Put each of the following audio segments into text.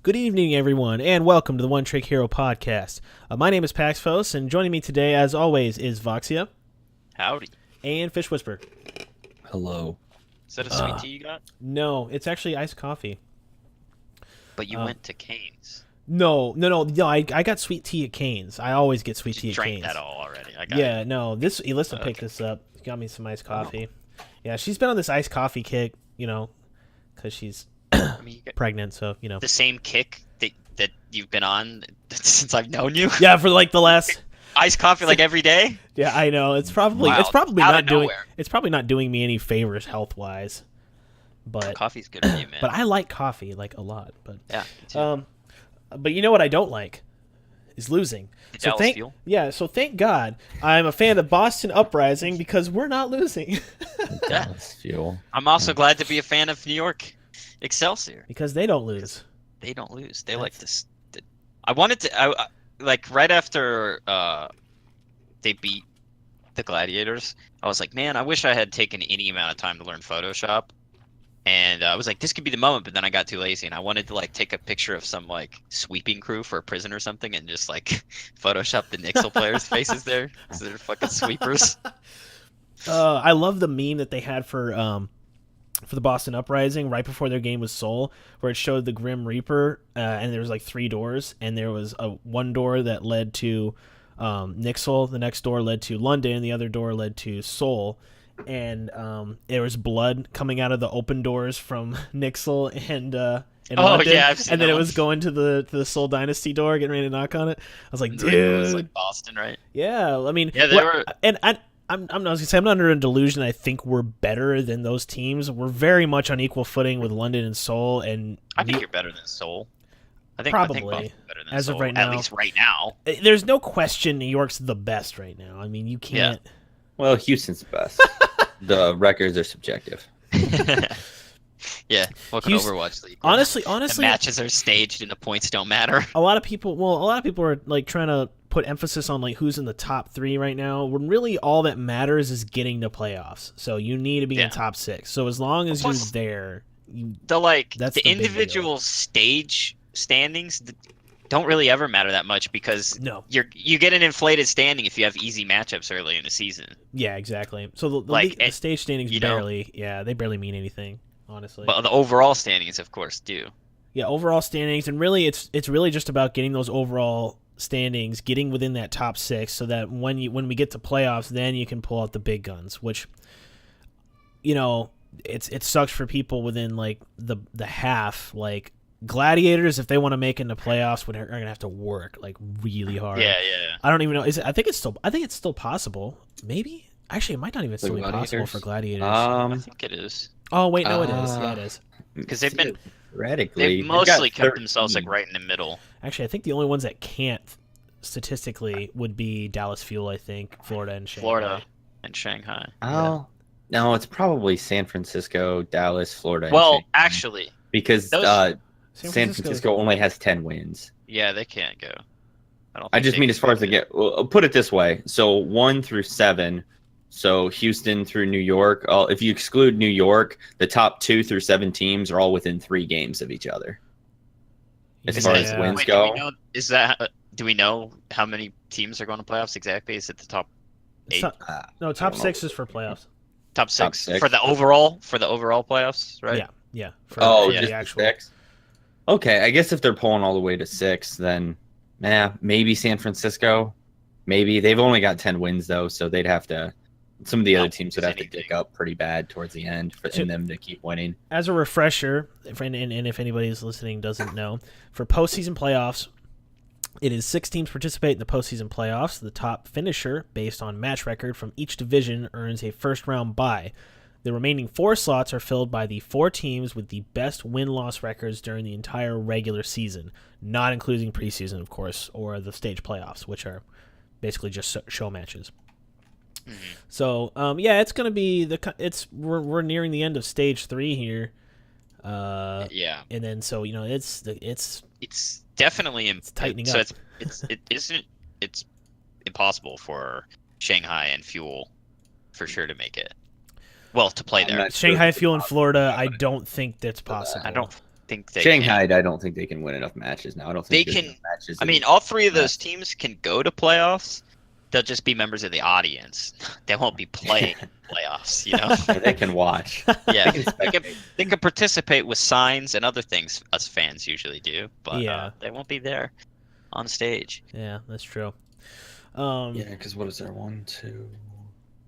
Good evening, everyone, and welcome to the One Trick Hero podcast. My name is Paxfos, and joining me today, as always, is Voxia. Howdy. And Fish Whisper. Hello. Is that a sweet tea you got? No, it's actually iced coffee. But you went to Cane's. No, I got sweet tea at Cane's. I always get sweet tea at Drank Cane's. that all already. I got Yeah, it. no, Alyssa picked this up. She got me some iced coffee. Yeah, she's been on this iced coffee kick, because she's I mean, you got pregnant, so, the same kick that you've been on since I've known you. Yeah, for like the last... Iced coffee like every day. Yeah, I know. It's probably Wow, not doing me any favors health-wise. But Coffee's good for you, man. But I like coffee like a lot. But yeah, me too. But you know what I don't like is losing. So thank God I'm a fan of Boston Uprising because we're not losing. Dallas Fuel. I'm also glad to be a fan of New York Excelsior. Because they don't lose. They don't lose. They like this. I wanted to. Like right after they beat the Gladiators, I was like, man, I wish I had taken any amount of time to learn Photoshop. And I was like, this could be the moment, but then I got too lazy, and I wanted to like take a picture of some like sweeping crew for a prison or something, and just like Photoshop the Nixel players' faces there, because they're fucking sweepers. I love the meme that they had for the Boston Uprising right before their game with Seoul, where it showed the Grim Reaper, and there was like 3 doors, and there was one door that led to Nixel, the next door led to London, and the other door led to Seoul. And there was blood coming out of the open doors from Nixel and London. Yeah, I've seen and then that it was going to the Seoul Dynasty door, getting ready to knock on it. I was like, dude, it was like Boston, right? Yeah, I mean, yeah, they were. And I'm not gonna say I'm not under a delusion. I think we're better than those teams. We're very much on equal footing with London and Seoul, and I think you're better than Seoul. I think probably Boston's better than as Seoul, of right now. At least right now. There's no question New York's the best right now. I mean, you can't. Yeah. Well, Houston's the best. The records are subjective. Yeah, welcome to Overwatch League. Honestly, the matches are staged and the points don't matter. A lot of people are like trying to put emphasis on like who's in the top 3 right now. When really all that matters is getting to playoffs. So you need to be in top 6. So as long as you're there, the individual stage standings don't really ever matter that much because you get an inflated standing if you have easy matchups early in the season. Yeah, exactly. So the stage standings they barely mean anything, honestly. But the overall standings, of course, do. Yeah, overall standings, and really it's really just about getting those overall standings, getting within that top 6, so that when we get to playoffs, then you can pull out the big guns. Which, it sucks for people within like the half, like. Gladiators, if they want to make it into playoffs, are going to have to work like really hard. Yeah. I don't even know. I think it's still possible. Maybe actually, it might not even still be possible for Gladiators. I think it is. Oh wait, no, it is. Yeah, it is. Because they've mostly kept themselves like right in the middle. Actually, I think the only ones that can't statistically would be Dallas Fuel. I think Florida and Shanghai. Oh no, it's probably San Francisco, Dallas, Florida. Well, actually, because San Francisco only has 10 wins. Yeah, they can't go. I just mean as far as they get. Well, I'll put it this way: so 1 through 7. So Houston through New York. If you exclude New York, the top 2 through 7 teams are all within 3 games of each other. As far as wins go, do we know how many teams are going to playoffs exactly? Is it the top 8? No, top 6 is for playoffs. Top six for the overall playoffs, right? Yeah. Just the actual 6. Okay, I guess if they're pulling all the way to 6, then maybe San Francisco. Maybe they've only got 10 wins though, so they'd have to. Some of the other teams would have to dick up pretty bad towards the end for them to keep winning. As a refresher, and if anybody's listening doesn't know, for postseason playoffs, it is 6 teams participate in the postseason playoffs. The top finisher, based on match record from each division, earns a first-round bye. The remaining 4 slots are filled by the 4 teams with the best win-loss records during the entire regular season, not including preseason, of course, or the stage playoffs, which are basically just show matches. Mm-hmm. So, it's going to be we're nearing the end of stage 3 here. Yeah. And then it's definitely tightening up. So it's impossible for Shanghai and Fuel for sure to make it. Well, to play there. Shanghai, Fuel, and Florida, I don't think that's possible. think they Shanghai, can. I don't think they can win enough matches now. I don't They think there's can. enough matches. I mean, all three of those teams can go to playoffs. They'll just be members of the audience. They won't be playing in playoffs, you know? they can watch. Yeah, They can they can participate with signs and other things us fans usually do, but Yeah. they won't be there on stage. Yeah, that's true. Yeah, because what is there? 1, 2.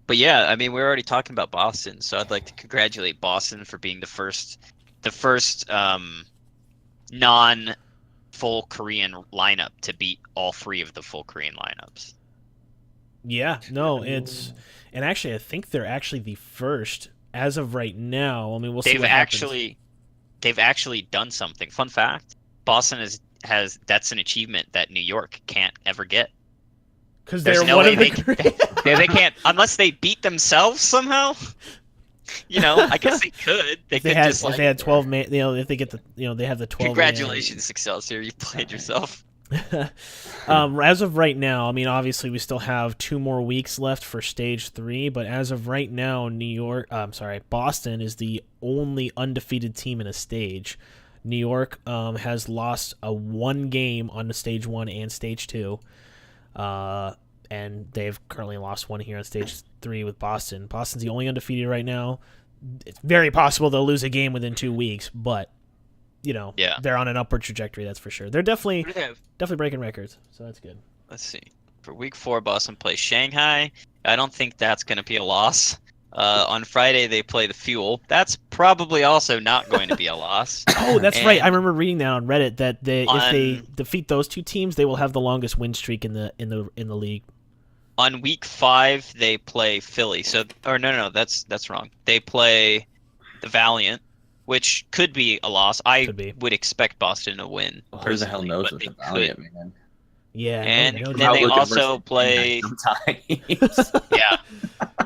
But yeah, I mean, we're already talking about Boston, so I'd like to congratulate Boston for being the first non-full Korean lineup to beat all three of the full Korean lineups. Yeah, no, and actually, I think they're actually the first as of right now. I mean, we'll see They've what they've actually done something. Fun fact: Boston has that's an achievement that New York can't ever get. because There's they're no one way of they, the they can't unless they beat themselves somehow. You know, I guess they could. They if could they had just if like, they had 12 man, if they get the they have the 12. congratulations, Excelsior, you played yourself. As of right now, I mean, obviously we still have 2 more weeks left for Stage 3, but as of right now, Boston is the only undefeated team in a stage. New York has lost 1 game on the Stage 1 and Stage 2, and they've currently lost 1 here on Stage 3 with Boston. Boston's the only undefeated right now. It's very possible they'll lose a game within 2 weeks, but Yeah. they're on an upward trajectory, that's for sure. They're definitely What do they have? breaking records, so that's good. Let's see. For week 4, Boston plays Shanghai. I don't think that's going to be a loss. On Friday, they play the Fuel. That's probably also not going to be a loss. Oh, that's right. I And remember reading that on Reddit that if they on- defeat those 2 teams, they will have the longest win streak in the league. On week 5, they play Philly. No, that's wrong. They play the Valiant, which could be a loss. I Could be. would expect Boston to win. Who the hell personally, knows but with they the Valiant, could. man? Yeah, And no, then they Looking also versus play. sometimes. Yeah.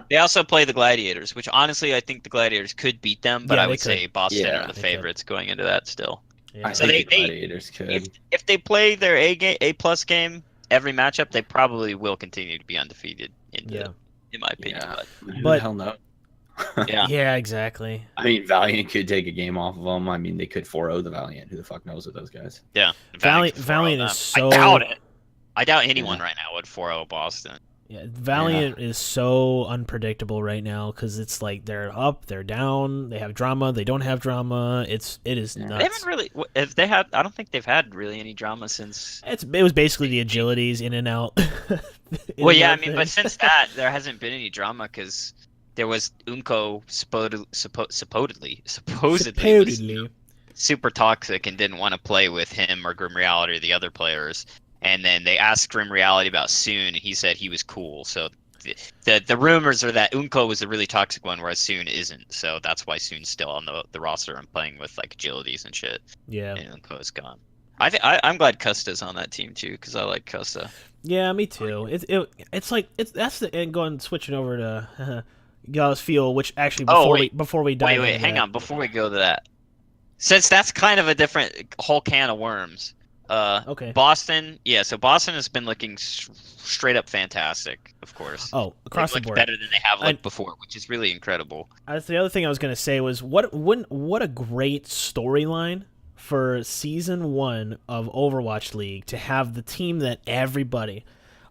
They also play the Gladiators, which honestly I think the Gladiators could beat them, but Yeah, I they would say Boston Yeah, are the they could. favorites going into that still. Yeah. I So think they- the Gladiators could. If they play their A plus game every matchup, they probably will continue to be undefeated. Yeah. In my opinion. Yeah. Who But- the hell knows? But yeah. Yeah, exactly. I mean, Valiant could take a game off of them. I mean, they could 4-0 the Valiant. Who the fuck knows with those guys? Yeah. Valiant could 4-0 is them. so- I doubt it. I doubt anyone Yeah. right now would 4-0 Boston. Yeah, Valiant is so unpredictable right now because it's like they're up, they're down, they have drama, they don't have drama. It is Yeah. nuts. They haven't really. If they had, I don't think they've had really any drama since. It was basically the agilities in and out. Well, yeah, I mean, but since that, there hasn't been any drama because there was Unko supposedly was super toxic and didn't want to play with him or Grim Reality or the other players. And then they asked Grim Reality about Soon, and he said he was cool. So the rumors are that Unko was the really toxic one, whereas Soon isn't. So that's why Soon's still on the roster and playing with like agilities and shit. Yeah. And Unko is gone. I'm glad Custa's on that team too because I like Custa. Yeah, me too. It's like that's the and going switching over to Gauss Fuel, which actually before we dive Wait, into hang that- on. Before we go to that, since that's kind of a different whole can of worms. Okay. Boston, yeah. So Boston has been looking straight up fantastic, of course. Oh, across the They've looked board. better than they have looked before, which is really incredible. That's the other thing I was going to say was what a great storyline for season 1 of Overwatch League to have the team that everybody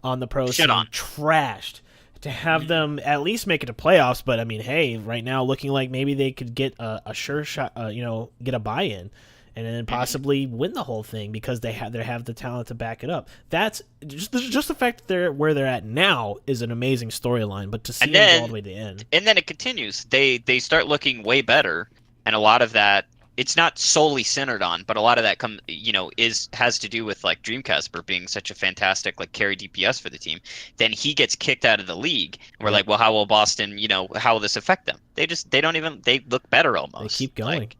on the pro Shit scene on. trashed to have them at least make it to playoffs. But I mean, hey, right now looking like maybe they could get a sure shot, get a buy-in. And then possibly win the whole thing because they have the talent to back it up. That's just the fact that they're where they're at now is an amazing storyline. But to see them go all the way to the end, And then it continues. They start looking way better, and a lot of that it's not solely centered on, but a lot of that has to do with like Dreamcasper being such a fantastic like carry DPS for the team. Then he gets kicked out of the league. And we're like, well, how will Boston? How will this affect them? They look better almost. they keep going. Like,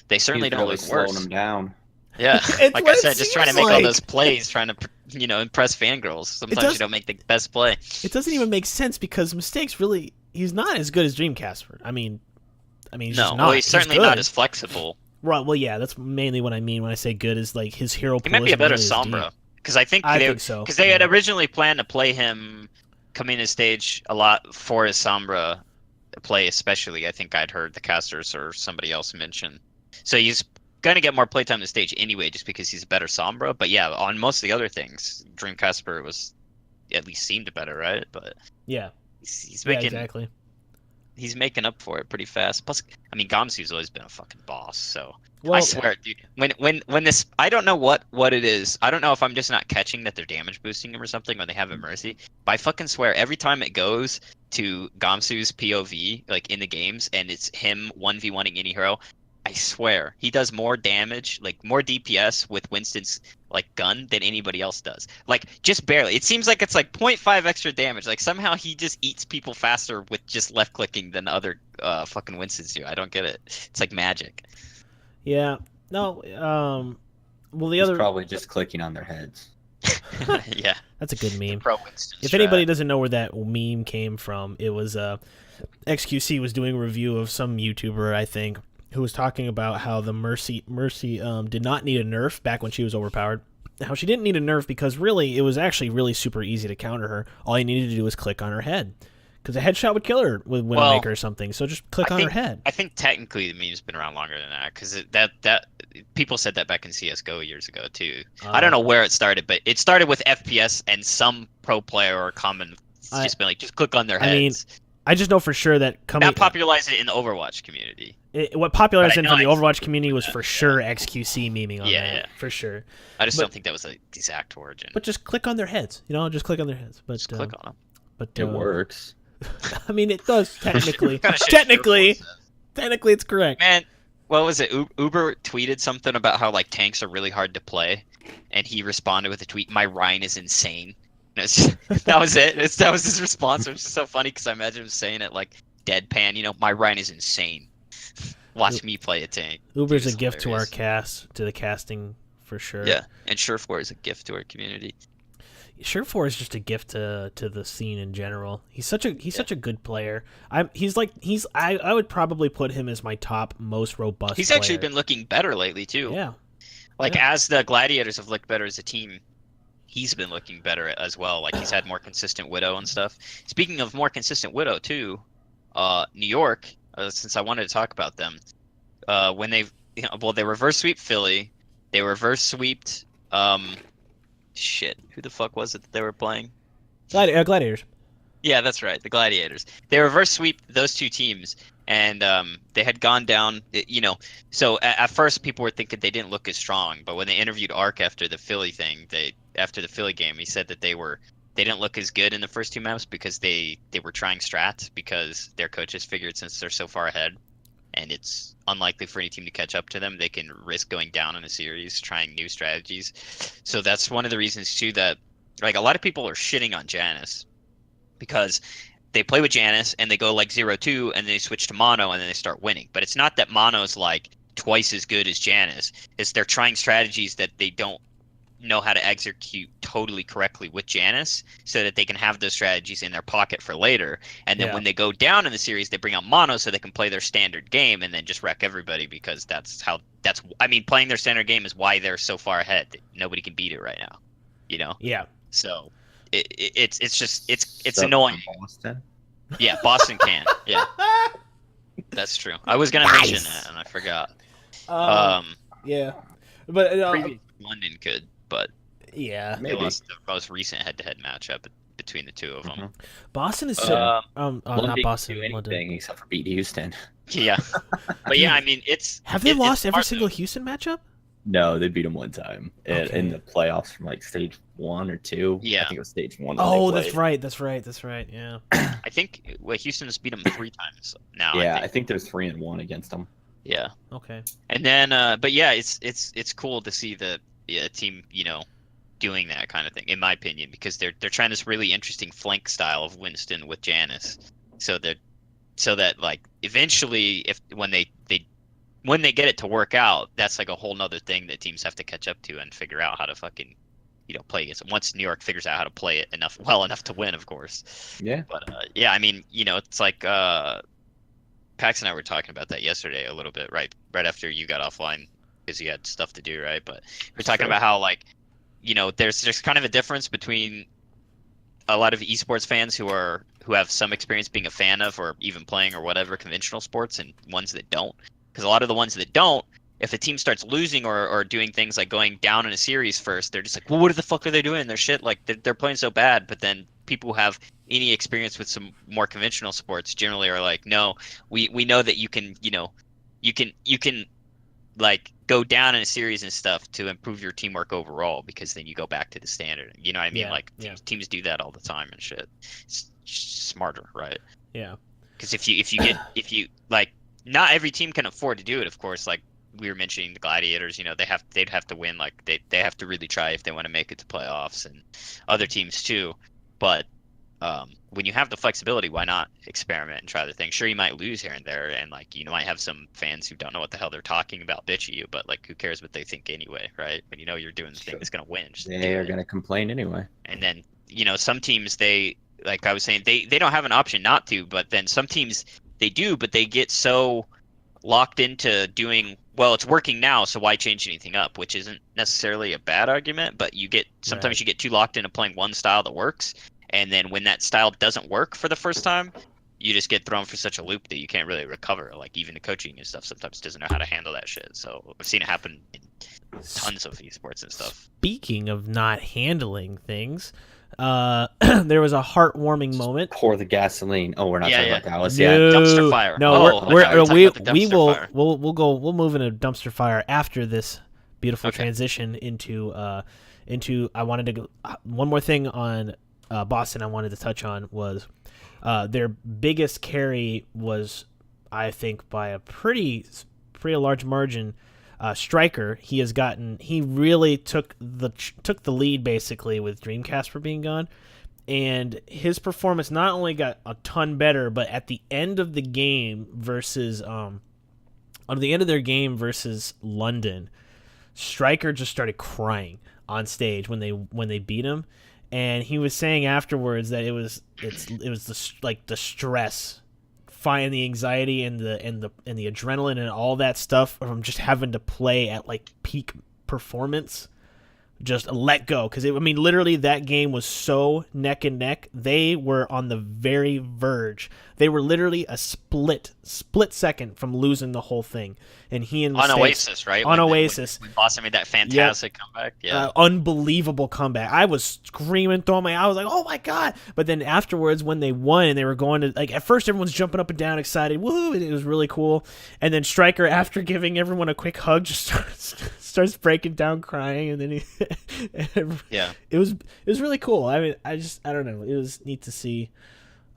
they certainly He's don't really look slowing worse. them down. Yeah, It's like what I it said, just trying to seems make all like. those plays, trying to impress fangirls. Sometimes you don't make the best play. It doesn't even make sense because Mistakes really he's not as good as Dreamcasper. I mean he's just not. He's certainly good. not as flexible. Right. Well, yeah, that's mainly what I mean when I say good is like his hero. He might pool be a isn't better really as deep. Sombra because I think so. because they had Yeah. originally planned to play him coming to stage a lot for his Sombra play, especially. I think I'd heard the casters or somebody else mention. So he's gonna get more playtime on the stage anyway, just because he's a better Sombra. But yeah, on most of the other things, Dream Casper was at least seemed better, right? But Yeah. he's Yeah, making exactly. he's making up for it pretty fast. Plus, I mean, Gamsu's always been a fucking boss. So Well, I swear, dude, when this, I don't know what it is. I don't know if I'm just not catching that they're damage boosting him or something when they have a Mercy. But I fucking swear, every time it goes to Gamsu's POV, like in the games, and it's him 1v1ing any hero, I swear he does more damage, like more DPS with Winston's like gun than anybody else does. Like just barely. It seems like it's like 0.5 extra damage. Like somehow he just eats people faster with just left clicking than other fucking Winstons do. I don't get it. It's like magic. yeah. No. Well, the He's other. probably just clicking on their heads. Yeah. That's a good meme. Pro Winston If strat. anybody doesn't know where that meme came from, it was XQC was doing a review of some YouTuber, I think, who was talking about how the Mercy did not need a nerf back when she was overpowered. How she didn't need a nerf because really it was actually really super easy to counter her. All you needed to do was click on her head, because a headshot would kill her with Widowmaker or something. So just click on her head. I think technically the meme's been around longer than that because that people said that back in CS:GO years ago too. I don't know where it started, but it started with FPS and some pro player or common just been like, just click on their heads. I mean, I just know for sure that that popularized it in the Overwatch community. What popularized it from the it's- Overwatch community was for sure XQC memeing on that. Yeah. For sure. I just don't think that was the exact origin. But just click on their heads. Just click on their heads. But Just click on them. But It works. I mean, it does technically. Kinda shit technically, Sherpa says. technically, it's correct. Man, what was it? Uber tweeted something about how like tanks are really hard to play, and he responded with a tweet, "My Rhine is insane." And that was it. That was his response. It was just so funny because I imagine him saying it like deadpan. My Rhine is insane. Watch me play a tank. Uber's Dude, a gift to our hilarious. cast, to the casting for sure. Yeah, and Surefour is a gift to our community. Surefour is just a gift to the scene in general. He's such a good player. I would probably put him as my top most robust. He's player. actually been looking better lately too. Yeah. Like Yeah. as the Gladiators have looked better as a team, he's been looking better as well. Like he's had more consistent Widow and stuff. Speaking of more consistent Widow too, New York. Since I wanted to talk about them, when they reverse sweep Philly, they reverse sweeped shit. Who the fuck was it that they were playing? Gladiators. Yeah, that's right. The Gladiators. They reverse sweep those two teams, and they had gone down. So at first people were thinking they didn't look as strong, but when they interviewed Ark after the Philly thing, after the Philly game, he said that they didn't look as good in the first two maps because they were trying strats because their coaches figured since they're so far ahead, and it's unlikely for any team to catch up to them, they can risk going down in a series trying new strategies. So that's one of the reasons too that like a lot of people are shitting on Janus because they play with Janus and they go like 0-2 and they switch to mono and then they start winning. But it's not that mono's like twice as good as Janus. It's they're trying strategies that they don't know how to execute totally correctly with Janus so that they can have those strategies in their pocket for later. And then when they go down in the series, they bring out mono so they can play their standard game and then just wreck everybody because playing their standard game is why they're so far ahead. Nobody can beat it right now, Yeah. So it's So, annoying. Boston? Yeah, Boston can. Yeah, that's true. I was gonna mention that and I forgot. Yeah. But Previous London could, but yeah. they Maybe. lost the most recent head-to-head matchup between the two of them. Boston is so not London Boston. can do London. anything except for beat Houston. Yeah, but yeah, I mean, it's Have they it's lost every hard single to- Houston matchup? No, they beat them one time in the playoffs from like stage 1 or 2. Yeah. I think it was stage 1. Oh, that they that's played. right. That's right. Yeah. I think Houston has beat them 3 times now. Yeah, I think. there's 3-1 against them. Yeah, Okay. and then but yeah, it's cool to see the team doing that kind of thing in my opinion because they're trying this really interesting flank style of Winston with Janus, so that like eventually when they get it to work out, that's like a whole nother thing that teams have to catch up to and figure out how to fucking play against it. Once New York figures out how to play it well enough to win, of course. Yeah. But yeah, I mean, it's like Pax and I were talking about that yesterday a little bit, right after you got offline because you had stuff to do, right? But we're talking about how like there's just kind of a difference between a lot of esports fans who have some experience being a fan of or even playing or whatever conventional sports and ones that don't. Because a lot of the ones that don't, if a team starts losing or doing things like going down in a series first, they're just like, well, what the fuck are they doing? They're shit. Like they're playing so bad. But then people who have any experience with some more conventional sports generally are like, no, we know that you can, you can like go down in a series and stuff to improve your teamwork overall, because then you go back to the standard. You know what I mean? Yeah, Like yeah. teams do that all the time and shit. It's smarter, right? Yeah. Because if you like, not every team can afford to do it, of course. Like we were mentioning the Gladiators, they'd have to win. Like they have to really try if they want to make it to playoffs, and other teams too. But when you have the flexibility, why not experiment and try other things? Sure, you might lose here and there, and like you might have some fans who don't know what the hell they're talking about bitch at you, but like who cares what they think anyway, right? When you're doing the thing that's gonna win, just They are gonna complain anyway. And then some teams, they, like I was saying, they don't have an option not to, but then some teams they do, but they get so locked into doing, well, it's working now, so why change anything up? Which isn't necessarily a bad argument, but sometimes you get too locked into playing one style that works, and then when that style doesn't work for the first time, you just get thrown for such a loop that you can't really recover. Like even the coaching and stuff sometimes doesn't know how to handle that shit. So I've seen it happen in tons of esports and stuff. Speaking of not handling things, there was a heartwarming moment. Pour the gasoline. Oh, we're not talking about Dallas No, yet. Dumpster fire. No, we'll move into dumpster fire after this beautiful transition into. I wanted to go one more thing on Boston. I wanted to touch on was their biggest carry was, I think, by a pretty large margin. Striker, he really took the lead basically with Dreamcast being gone, and his performance not only got a ton better, but at the end of the game versus London, Striker just started crying on stage when they beat him, and he was saying afterwards that it was the stress, find the anxiety and the adrenaline and all that stuff from just having to play at like peak performance, just let go. Because literally that game was so neck and neck. They were on the very verge. They were literally a split second from losing the whole thing. And he and on Oasis, right? On Oasis, when Boston made that fantastic comeback, unbelievable comeback. I was screaming, I was like, "Oh my god!" But then afterwards, when they won and they were going to, like, at first everyone's jumping up and down, excited, woohoo! And it was really cool. And then Striker, after giving everyone a quick hug, just starts breaking down, crying, and then it was really cool. I don't know. It was neat to see.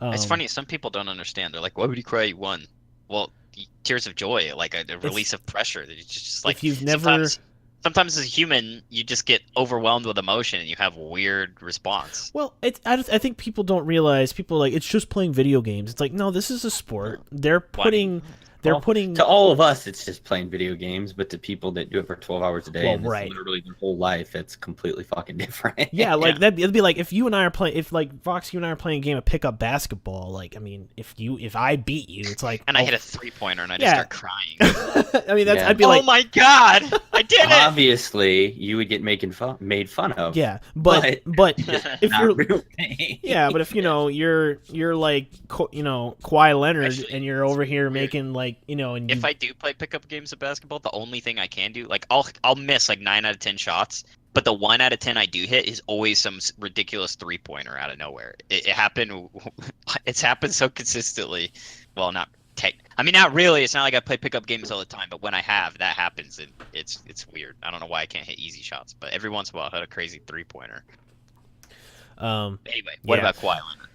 It's funny. Some people don't understand. They're like, "Why would you cry? You won." Well, tears of joy, like a release of pressure. That just like, if you've never. Sometimes as a human, you just get overwhelmed with emotion and you have a weird response. Well, I think people don't realize. People are like, it's just playing video games. It's like, no, this is a sport. They're putting. To all of us, it's just playing video games, but to people that do it for 12 hours a day, and right. It's literally their whole life, it's completely fucking different. Yeah, like it'd be like if you and I are playing, if like Vox, you and I are playing a game of pickup basketball. Like, if I beat you, it's like, and I hit a 3-pointer and I just start crying. I'd be like, oh my god, I did it. Obviously, you would get made fun of. Yeah, but if you're real thing. Yeah, but if you're like Kawhi Leonard, actually, and you're over here making like if I do play pickup games of basketball, the only thing I can do, like I'll miss like 9 out of 10 shots, but the 1 out of 10 I do hit is always some ridiculous 3-pointer out of nowhere. It happened. It's happened so consistently. Well, not really. It's not like I play pickup games all the time, but when I have, that happens, and it's weird. I don't know why I can't hit easy shots, but every once in a while I hit a crazy 3-pointer. Anyway, what about Kawhi Leonard?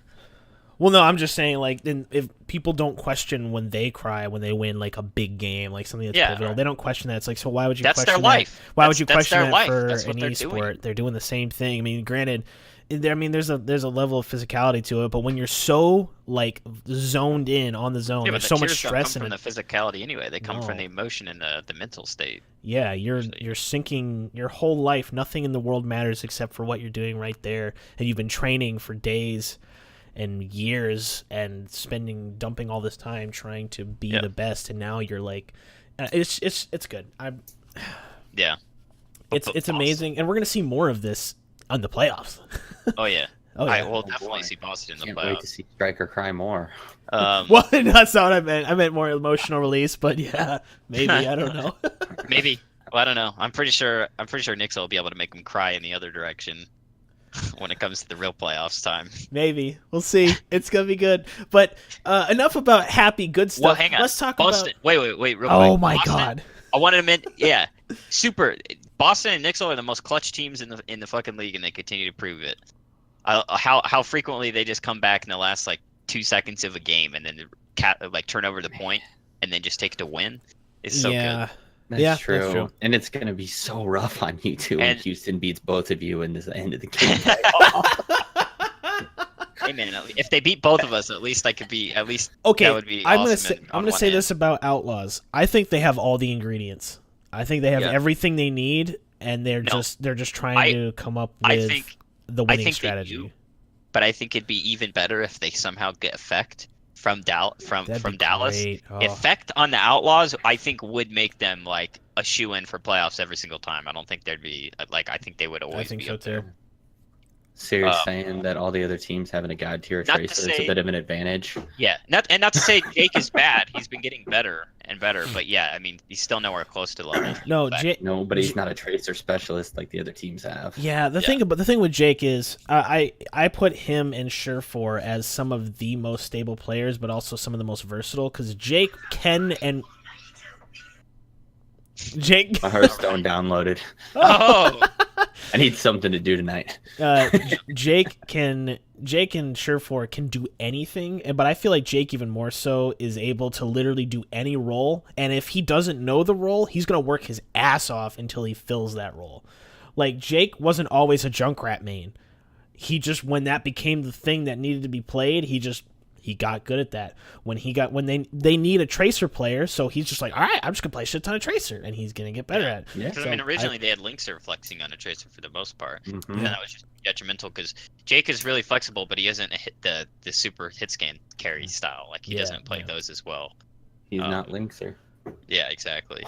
Well, no, I'm just saying, like, then if people don't question when they cry when they win like a big game, like something that's pivotal, they don't question that. It's like, so why would you? That's question their life. That? Why would you question that life. for an esport? They're doing the same thing. Granted, there's a level of physicality to it, but when you're so like zoned in on the zone, there's so much stress in it. From the physicality anyway. They come from the emotion and the mental state. Yeah, you're sinking your whole life. Nothing in the world matters except for what you're doing right there, and you've been training for days and years and dumping all this time trying to be the best, and now you're like, it's good. It's amazing, and we're gonna see more of this on the playoffs. Oh yeah. Oh I yeah. will Oh, definitely boy. see Boston in the Can't wait to playoffs. see Striker cry more. Well, that's not what I meant. I meant more emotional release, but yeah, maybe I don't know. Maybe. Well, I don't know. I'm pretty sure Knicks will be able to make him cry in the other direction when it comes to the real playoffs time. Maybe we'll see. It's gonna be good. But enough about happy good stuff. Well, hang on. Let's talk Boston. about. Wait, real Oh quick. my Boston, God. I wanted to mention, yeah, super. Boston and Knicks are the most clutch teams in the fucking league, and they continue to prove it. How frequently they just come back in the last like 2 seconds of a game, and then like turn over the point, and then just take it to win. It's so Yeah. good. That's Yeah, that's true. And it's gonna be so rough on you two when And- Houston beats both of you in this end of the game. Hey man, if they beat both of us, at least I could be at least. Okay, That would be I'm awesome gonna on one say hand. this about Outlaws. I think they have all the ingredients. I think they have Yeah. everything they need, and they're No. just trying I- to come up I with think- the I winning think they strategy. do. But I think it'd be even better if they somehow get effect from That'd be Dallas. great. Oh. Effect on the Outlaws, I think, would make them like a shoe in for playoffs every single time. I don't think there'd be like I think they would always I think be so up there. too. So you're saying that all the other teams having a god tier Not to tracer is say- a bit of an advantage? Yeah, not to say Jake is bad. He's been getting better and better, but yeah, I mean, he's still nowhere close to level. No, Effect. No, but he's not a tracer specialist like the other teams have. Yeah, the thing with Jake is I put him and Surefour as some of the most stable players, but also some of the most versatile because Jake can and Jake My Hearthstone downloaded. Oh, I need something to do tonight. Jake and Surefour can do anything, but I feel like Jake even more so is able to literally do any role, and if he doesn't know the role, he's gonna work his ass off until he fills that role. Like Jake wasn't always a Junkrat main. He just when that became the thing that needed to be played, he got good at that. When they need a tracer player, so he's just like, all right, I'm just gonna play a shit ton of tracer, and he's gonna get better at it. Yeah. because I mean, originally they had Linkser flexing on a tracer for the most part, Mhm. and that was just detrimental because Jake is really flexible, but he isn't the super hit scan carry style. Like he Yeah, doesn't play yeah. those as well. He's not Linkser. Yeah, exactly.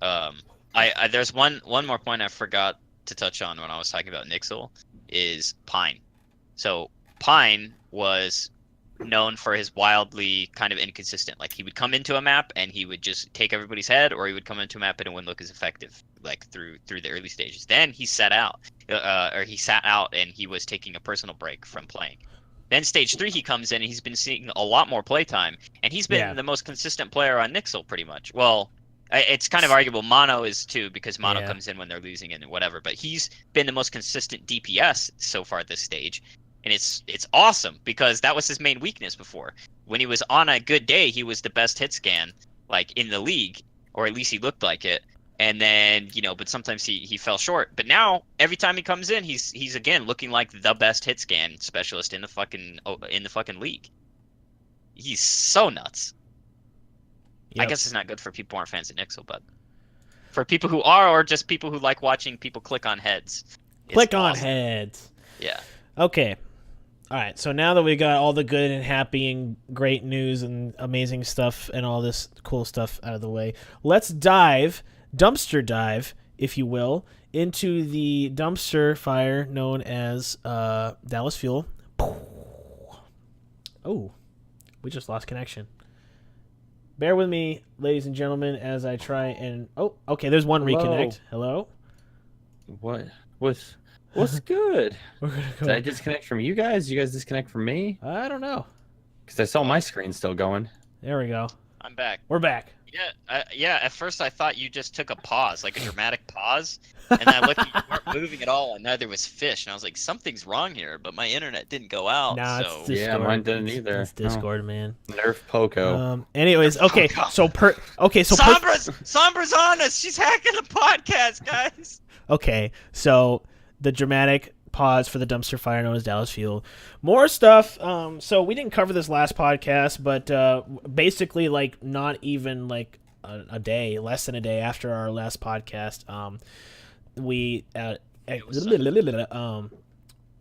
I there's one more point I forgot to touch on when I was talking about Nixel is Pine. So Pine was known for his wildly kind of inconsistent. Like he would come into a map and he would just take everybody's head, or he would come into a map and it wouldn't look as effective like through the early stages. Then he sat out, and he was taking a personal break from playing. Then stage 3 he comes in and he's been seeing a lot more playtime, and he's been Yeah. the most consistent player on Nixel pretty much. Well, it's kind of arguable. Mono is too because Mono Yeah. comes in when they're losing and whatever. But he's been the most consistent DPS so far at this stage, and it's awesome because that was his main weakness before. When he was on a good day, he was the best hit scan like in the league, or at least he looked like it. And then but sometimes he fell short. But now every time he comes in, he's again looking like the best hit scan specialist in the fucking league. He's so nuts. I Yep. guess it's not good for people who aren't fans of Nixel, but for people who are, or just people who like watching people click on heads. it's Click on awesome. heads. Yeah. Okay. All right. So now that we got all the good and happy and great news and amazing stuff and all this cool stuff out of the way, let's dumpster dive, if you will, into the dumpster fire known as Dallas Fuel. Oh, we just lost connection. Bear with me, ladies and gentlemen, as I try and... Oh, okay, there's one Hello. reconnect. Hello? What's good? We're gonna Did I go... disconnect from you guys? You guys disconnect from me? I don't know. Because I saw my screen still going. There we go. I'm back. We're back. Yeah. At first, I thought you just took a pause, like a dramatic pause, and then I looked, you weren't moving at all, and now there was fish, and I was like, something's wrong here, but my internet didn't go out. Nah, so it's Discord. Yeah, mine didn't It's- either. It's Discord, man. Nerf Poco. Anyways, okay. God. Sombra's on us. She's hacking the podcast, guys. Okay, so the dramatic pause for the dumpster fire known as Dallas Fuel. More stuff. So we didn't cover this last podcast, but basically, like, not even like a day, less than a day after our last podcast, we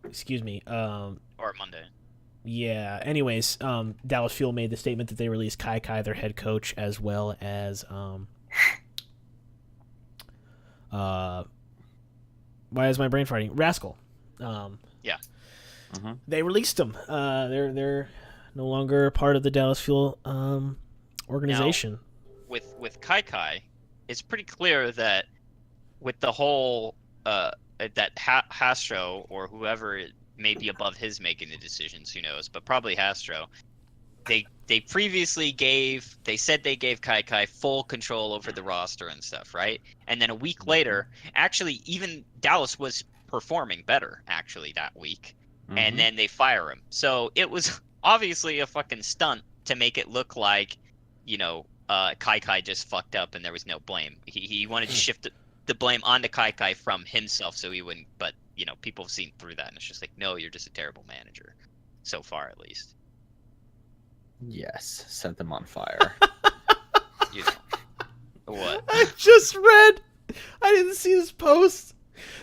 excuse me. Or Monday. Yeah. Anyways, Dallas Fuel made the statement that they released Kai, their head coach, as well as why is my brain farting? Rascal. Yeah. they released him. They're no longer part of the Dallas Fuel organization. Now, with Kai, it's pretty clear that with the whole that Hastro or whoever it may be above his making the decisions, who knows, but probably Hastro. They previously said they gave Kai full control over the roster and stuff, right? And then a week later, actually, even Dallas was performing better actually that week, and then they fire him. So it was obviously a fucking stunt to make it look like, Kai just fucked up and there was no blame. He wanted to shift the blame onto Kai from himself so he wouldn't. But people have seen through that, and it's just like, no, you're just a terrible manager, so far at least. Yes, set them on fire. What? I just read. I didn't see this post.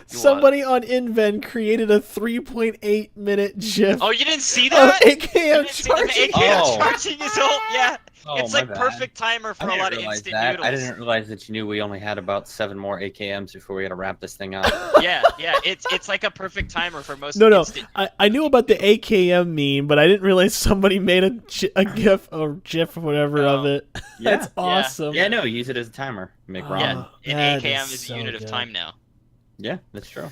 Somebody on InVen created a 3.8-minute GIF. Oh, you didn't see that? AKM charging. Charging his ult. Yeah. Oh, it's like perfect timer for a lot of instant noodles. I didn't realize that you knew we only had about 7 more AKMs before we had to wrap this thing up. Yeah. It's like a perfect timer for most. No. Instant... I knew about the AKM meme, but I didn't realize somebody made a GIF or GIF or whatever of it. Yeah. That's awesome. Yeah, no, use it as a timer. Make wrong. Yeah, and AKM is a unit of time now. Yeah, that's true.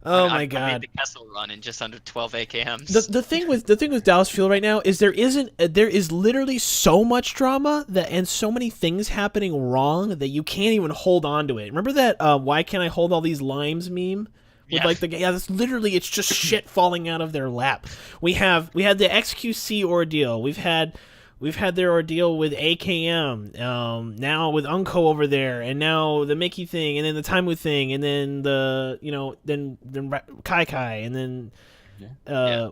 Oh my god! I made the Kessel run in just under 12 AKMs. The thing with Dallas Fuel right now is there is literally so much drama and so many things happening wrong that you can't even hold on to it. Remember that why can't I hold all these limes meme? With that's literally, it's just shit falling out of their lap. We had the XQC ordeal. We've had their ordeal with AKM, now with Unco over there, and now the Mickey thing, and then the Taimu thing, and then then Kai, and then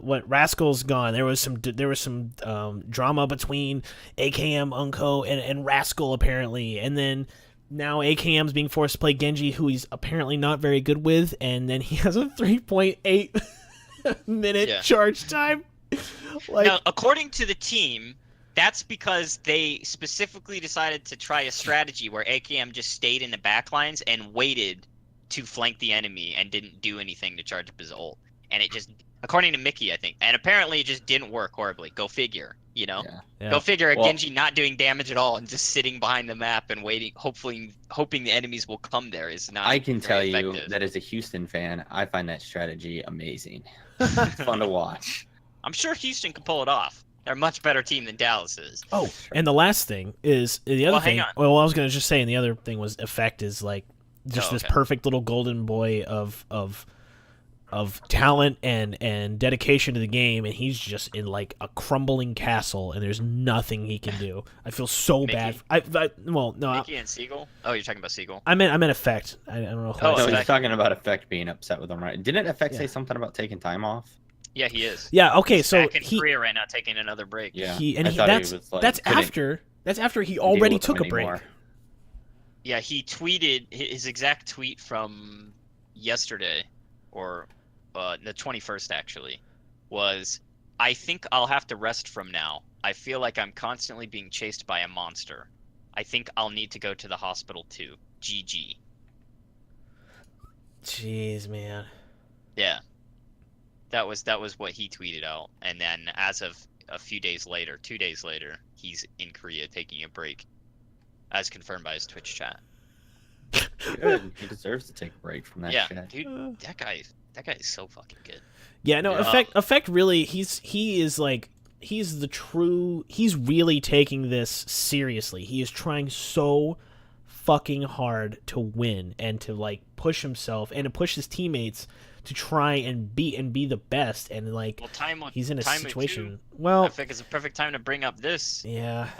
what Rascal's gone. There was some drama between AKM, Unco, and Rascal apparently, and then now AKM's being forced to play Genji, who he's apparently not very good with, and then he has a 3.8 minute charge time. Now, according to the team, that's because they specifically decided to try a strategy where AKM just stayed in the backlines and waited to flank the enemy and didn't do anything to charge up his ult. And it just, according to Mickey, I think, and apparently it just didn't work horribly. Go figure, Yeah. Go figure. Genji not doing damage at all and just sitting behind the map and waiting, hoping the enemies will come there is not. I can tell effective. you that as a Houston fan, I find that strategy amazing. It's fun to watch. I'm sure Houston can pull it off. They're a much better team than Dallas is. Oh, and the last thing is the other thing. Well, I was gonna just say, and the other thing was Effect is like just this perfect little golden boy of talent and dedication to the game, and he's just in like a crumbling castle, and there's nothing he can do. I feel so Mickey? bad. Mickey and Siegel. Oh, you're talking about Siegel. I meant Effect. I don't know. No, he's talking about Effect being upset with him, right? Didn't Effect say something about taking time off? Yeah, he is. Yeah, okay, he's so back in Korea right now, taking another break. Yeah, that's after he already took a break. Yeah, he tweeted his exact tweet from yesterday, or the 21st actually, was, "I think I'll have to rest from now. I feel like I'm constantly being chased by a monster. I think I'll need to go to the hospital too. GG." Jeez, man. Yeah. That was what he tweeted out, and then as of a few days later, 2 days later, he's in Korea taking a break, as confirmed by his Twitch chat. Good. He deserves to take a break from that chat. Yeah, dude, that guy is so fucking good. Yeah, no, Effect really, he's really taking this seriously. He is trying so fucking hard to win and to like push himself and to push his teammates to try and be the best, and like he's in a situation. Well, I think it's a perfect time to bring up this. Yeah.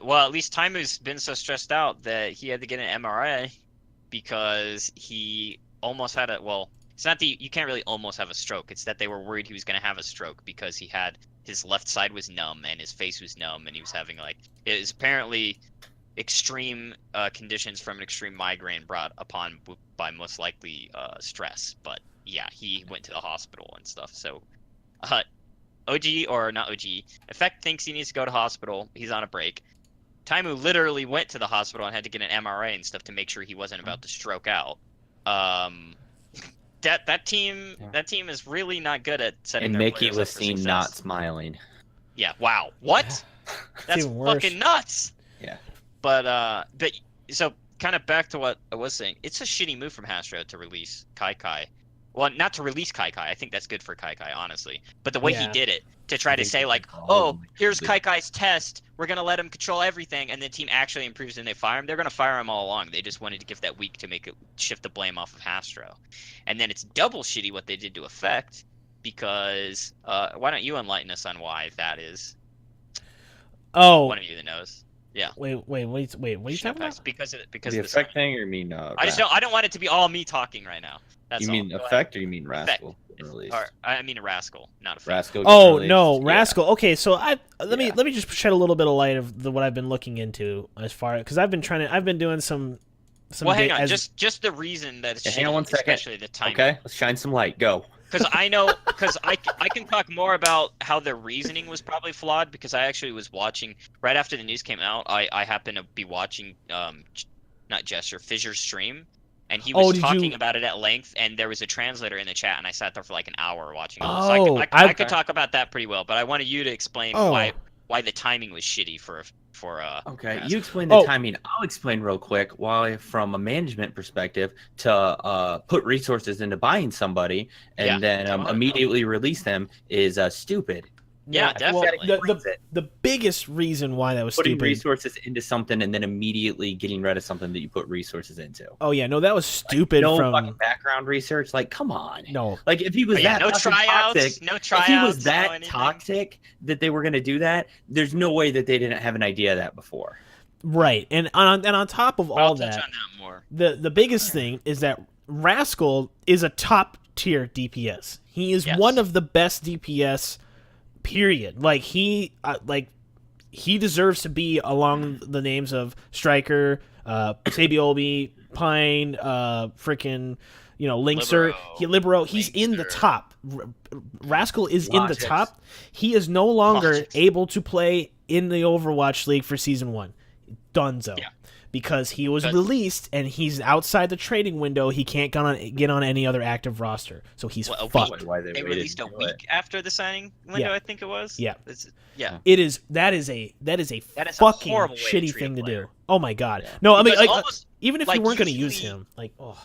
Well, at least Taimu's been so stressed out that he had to get an MRI because he almost had it's not that you can't really almost have a stroke. It's that they were worried he was going to have a stroke because his left side was numb and his face was numb, and he was having it was apparently extreme conditions from an extreme migraine brought upon by most likely stress, but. Yeah, he went to the hospital and stuff. So, OG, or not OG, Effect thinks he needs to go to hospital. He's on a break. Taimu literally went to the hospital and had to get an MRI and stuff to make sure he wasn't about to stroke out. that team is really not good at setting. And their Mickey players was up for seen success. not smiling. Yeah. Wow. What? That's even worse. fucking nuts. Yeah. But so kind of back to what I was saying. It's a shitty move from Hastro to release Kai. Well, not to release Kai. I think that's good for Kai, honestly. But the way he Yeah. did it, to try to think say they like, did all oh, of them. here's Kai's test. We're gonna let him control everything, and the team actually improves and they fire him. They're gonna fire him all along. They just wanted to give that week to make it shift the blame off of Hastro, and then it's double shitty what they did to Effect, because why don't you enlighten us on why that is? Oh, One of you that knows. Yeah. wait. What are you talking about? Because The of the effect thing, or you mean? I don't want it to be all me talking right now. That's You all. mean Go ahead. effect, or you mean Effect. Rascal? Released. Or I mean a Rascal, not a Effect. Rascal. Oh gets no, released? Yeah. Rascal. Okay, so let me Yeah. just shed a little bit of light of what I've been looking into as far because I've been doing some. Well, hang on, just the reason that it's Hang on one shitty, second. especially the timing. Okay, let's shine some light. Go. Because I can talk more about how the reasoning was probably flawed, because I actually was watching right after the news came out. I happened to be watching not Jester, Fissure's stream, and he was talking about it at length, and there was a translator in the chat, and I sat there for like an hour watching it. So I could talk about that pretty well, but I wanted you to explain why the timing was shitty for Okay, Rascal. you explain the timing. I'll explain real quick why, from a management perspective, to put resources into buying somebody and then immediately release them is stupid. Yeah, definitely. The biggest reason why that was putting stupid. resources into something and then immediately getting rid of something that you put resources into. Oh yeah, no, that was stupid. Like, no from fucking background research. Like, come on. No, like if he was yeah, that no fucking tryouts, toxic, no tryouts, if he was that no anything. toxic that they were going to do that, there's no way that they didn't have an idea of that before. right, and on top of all I'll touch that, on that more. the biggest thing is that Rascal is a top tier DPS. He is one of the best DPS. Period. Like he deserves to be along the names of Striker, Sabiolbi, Pine, freaking, Linkser, Libero. He's in the top. Rascal is in the top. He is no longer able to play in the Overwatch League for Season 1. Dunzo. Yeah. Because he was released and he's outside the trading window. He can't get on any other active roster, so he's fucked. Why they released a week after the signing window, I think it was. Yeah, That is a fucking shitty thing to do. Oh my god, no, I mean, even if you weren't going to use him, Well,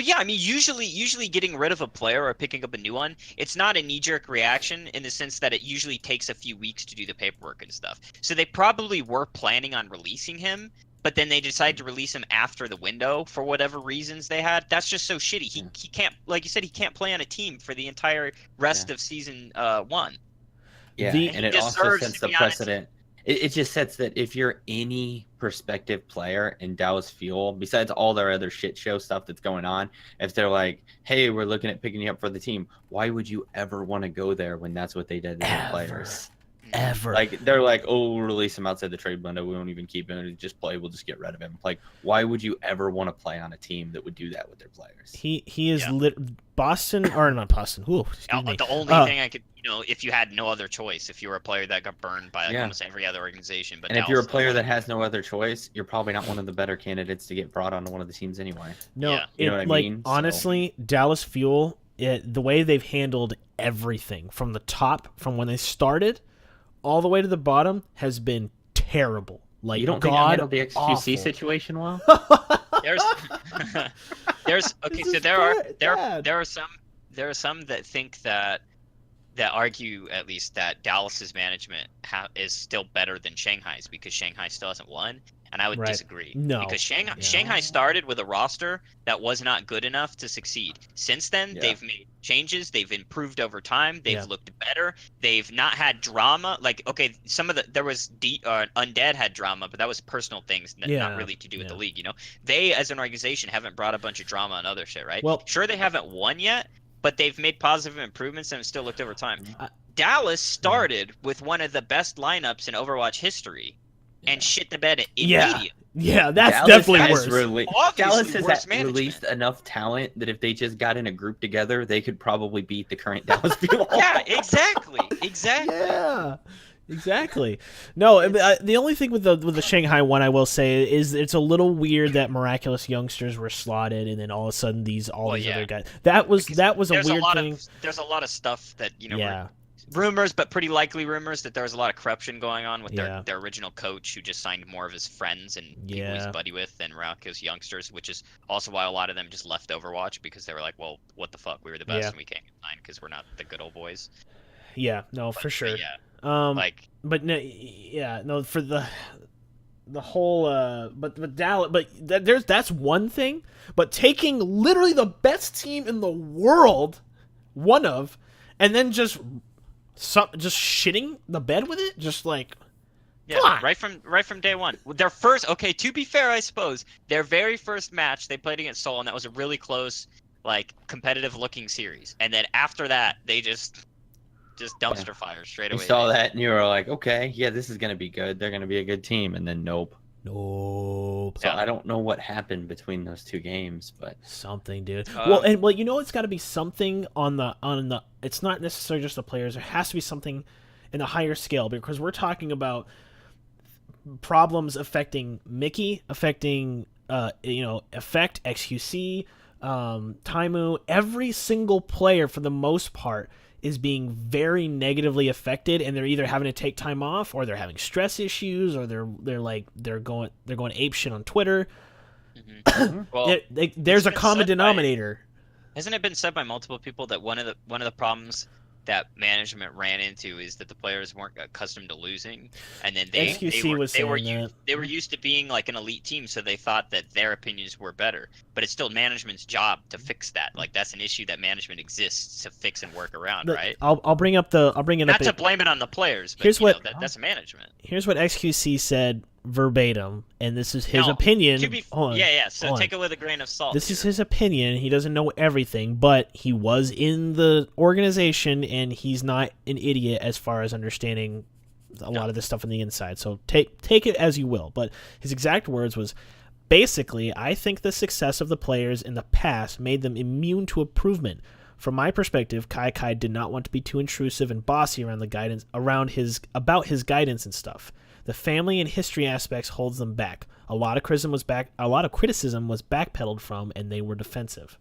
yeah, I mean, usually getting rid of a player or picking up a new one, it's not a knee-jerk reaction in the sense that it usually takes a few weeks to do the paperwork and stuff. So they probably were planning on releasing him, but then they decided to release him after the window for whatever reasons they had. That's just so shitty. He can't, like you said, he can't play on a team for the entire rest of Season 1. Yeah, and it also sets the precedent. It just sets that if you're any prospective player in Dallas Fuel, besides all their other shit show stuff that's going on, if they're like, hey, we're looking at picking you up for the team, why would you ever want to go there when that's what they did to their players? Ever. Like, they're like, oh, we'll release him outside the trade window. We won't even keep him. Just play. We'll just get rid of him. Like, why would you ever want to play on a team that would do that with their players? He is Boston, or not Boston. Ooh, the only thing I could, if you had no other choice, if you were a player that got burned by almost every other organization. But if you're a player that has no other choice, you're probably not one of the better candidates to get brought onto one of the teams anyway. No, you know what I mean? Honestly, Dallas Fuel, the way they've handled everything from the top, from when they started, all the way to the bottom, has been terrible. Like, you don't think they handled the XQC situation well? There's okay, so there are some that think that argue at least that Dallas's management is still better than Shanghai's because Shanghai still hasn't won, and I would disagree. No, because Shanghai started with a roster that was not good enough to succeed. Since then, they've made changes. They've improved over time. They've looked better. They've not had drama. Like, okay, some of there was Undead had drama, but that was personal things, not really to do with the league. They as an organization haven't brought a bunch of drama and other shit, right? Well, sure, they haven't won yet, but they've made positive improvements and still looked over time. Dallas started with one of the best lineups in Overwatch history and shit the bed immediately. Yeah, that's definitely worse. Dallas has released enough talent that if they just got in a group together, they could probably beat the current Dallas Fuel. Yeah, exactly. Exactly. No, the only thing with the Shanghai one I will say is it's a little weird that miraculous youngsters were slotted, and then all of a sudden these other guys. That was a there's weird thing. There's a lot of stuff that Yeah. rumors, but pretty likely rumors that there was a lot of corruption going on with Yeah. their original coach, who just signed more of his friends and people he's buddy with than Miraculous youngsters, which is also why a lot of them just left Overwatch, because they were like, well, what the fuck, we were the best and we can't get signed because we're not the good old boys. Yeah, no, for sure. But yeah, but no, yeah, no, for the whole, but Dallas, but that's one thing. But taking literally the best team in the world, and then just shitting the bed with it, just like, yeah, right from day one. Their first, okay, to be fair, I suppose their very first match they played against Seoul, and that was a really close, like, competitive looking series. And then after that, they just dumpster fire straight away. You saw that and you were like, okay, yeah, this is gonna be good. They're gonna be a good team, and then nope. So I don't know what happened between those two games, but something, dude. Well, you know, it's got to be something on the. It's not necessarily just the players. There has to be something in a higher scale, because we're talking about problems affecting Mickey, affecting Effect, XQC, Taimu. Every single player, for the most part, is being very negatively affected, and they're either having to take time off, or they're having stress issues, or they're going apeshit on Twitter. Mm-hmm. Well, there's a common denominator. Hasn't it been said by multiple people that one of the problems that management ran into is that the players weren't accustomed to losing, and then they were used to being like an elite team, so they thought that their opinions were better. But it's still management's job to fix that. Like, that's an issue that management exists to fix and work around, right? I'll bring it up. Not to blame it on the players, but that's management. Here's what XQC said verbatim, and this is his opinion. So take it with a grain of salt. This is his opinion. He doesn't know everything, but he was in the organization, and he's not an idiot as far as understanding a lot of this stuff on the inside. So take it as you will. But his exact words was, basically, I think the success of the players in the past made them immune to improvement. From my perspective, Kai did not want to be too intrusive and bossy around about his guidance and stuff. The family and history aspects holds them back. A lot of criticism was backpedaled from, and they were defensive.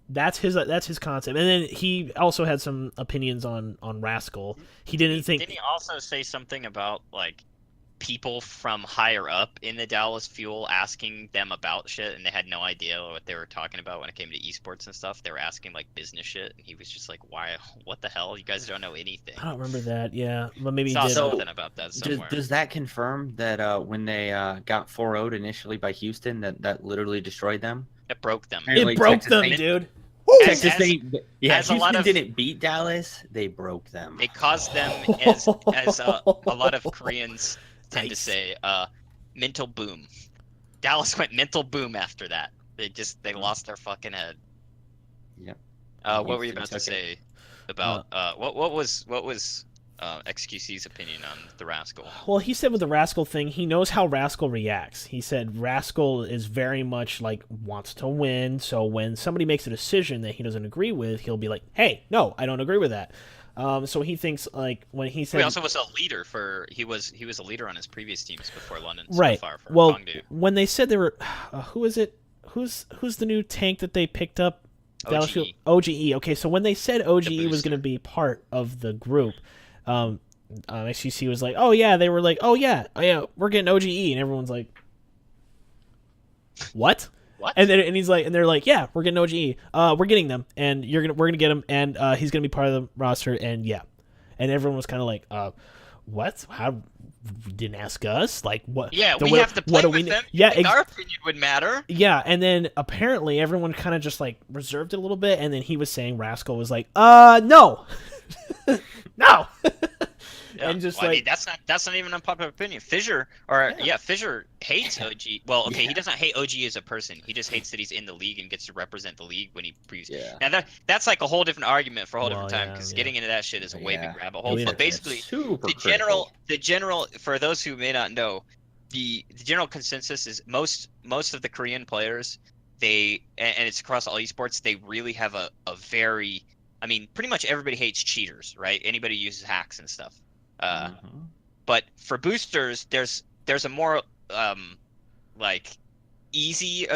That's his concept. And then he also had some opinions on Rascal. Didn't he also say something about, like, people from higher up in the Dallas Fuel asking them about shit, and they had no idea what they were talking about when it came to esports and stuff? They were asking, like, business shit, and he was just like, why, what the hell, you guys don't know anything. I don't remember that. Yeah, but maybe he saw did something about that somewhere. Does that confirm that when they got 4-0'd initially by Houston, that literally destroyed them? It broke them. It broke them, dude. Houston didn't beat Dallas, they broke them. It caused them, as a lot of Koreans tend to say, mental boom. Dallas went mental boom after that. They lost their fucking head. Yep. What were you about to say about what was XQC's opinion on the Rascal? Well, he said with the Rascal thing, he knows how Rascal reacts. He said Rascal is very much like wants to win, so when somebody makes a decision that he doesn't agree with, he'll be like, "Hey, no, I don't agree with that." So he thinks, like, when he said... He also was a leader he was a leader on his previous teams before London. Right. So far for well, Hongdu. When they said they were... who is it? Who's the new tank that they picked up? OGE. OGE. Okay, so when they said OGE was going to be part of the group, XQC was like, oh, yeah. They were like, oh, yeah, we're getting OGE. And everyone's like, what? What? And he's like, and they're like, yeah, we're getting OGE. We're getting them, and we're gonna get him, and he's gonna be part of the roster, and yeah, and everyone was kind of like, what? How? Didn't ask us? Like, what? Yeah, we have to play with them. Yeah, our opinion would matter. Yeah, and then apparently everyone kind of just like reserved it a little bit, and then he was saying Rascal was like, no, no. Yeah. And just I mean, that's not even an unpopular opinion. Fissure hates OG. Well, okay, he doesn't hate OG as a person. He just hates that he's in the league and gets to represent the league when he previous. Yeah. Now that's like a whole different argument for a whole different time, because getting into that shit is a way big rabbit hole. But basically, the general for those who may not know, the general consensus is most of the Korean players, and it's across all esports, they really have a very, I mean, pretty much everybody hates cheaters, right? Anybody who uses hacks and stuff. But for boosters, there's a more like easy.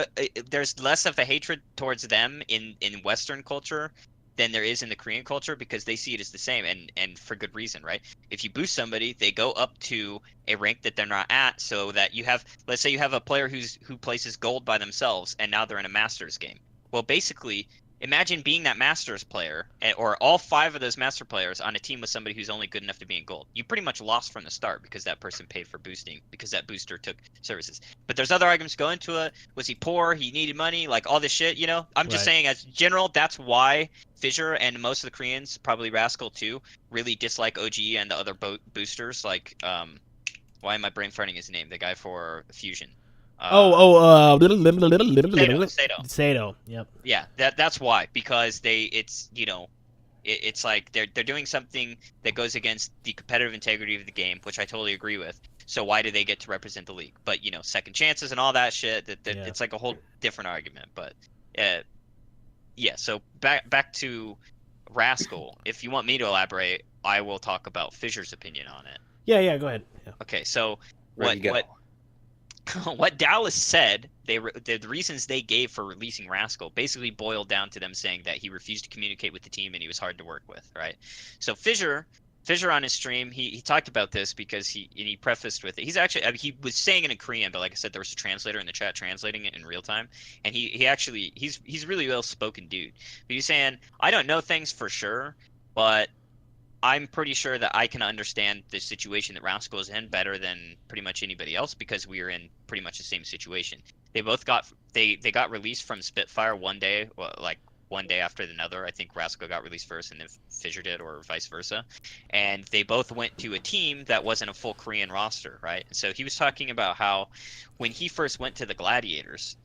There's less of a hatred towards them in Western culture than there is in the Korean culture because they see it as the same, and for good reason, right? If you boost somebody, they go up to a rank that they're not at, so that you have, let's say you have a player who places gold by themselves, and now they're in a Masters game. Well, basically, imagine being that Masters player, or all 5 of those Master players on a team with somebody who's only good enough to be in gold. You pretty much lost from the start because that person paid for boosting, because that booster took services. But there's other arguments go into it. Was he poor? He needed money? Like all this shit, you know? I'm just saying, as general, that's why Fissure and most of the Koreans, probably Rascal too, really dislike OGE and the other boosters. Like, why am I brain farting his name? The guy for Fusion. Sato. Yep. Yeah, that's why, because it's it's like they're doing something that goes against the competitive integrity of the game, which I totally agree with. So why do they get to represent the league? But second chances and all that shit, it's like a whole different argument. But yeah. So back to Rascal. If you want me to elaborate, I will talk about Fissure's opinion on it. Yeah. Go ahead. Yeah. Okay, so what Dallas said, the reasons they gave for releasing Rascal basically boiled down to them saying that he refused to communicate with the team and he was hard to work with, right? So Fissure on his stream, he talked about this because he prefaced with it. He's actually, I mean, he was saying it in Korean, but like I said, there was a translator in the chat translating it in real time, and he's really well spoken dude. But he's saying, I don't know things for sure, but I'm pretty sure that I can understand the situation that Rascal is in better than pretty much anybody else because we are in pretty much the same situation. They both got they got released from Spitfire one day, like one day after another. I think Rascal got released first and then Fissure did, or vice versa. And they both went to a team that wasn't a full Korean roster, right? So he was talking about how when he first went to the Gladiators,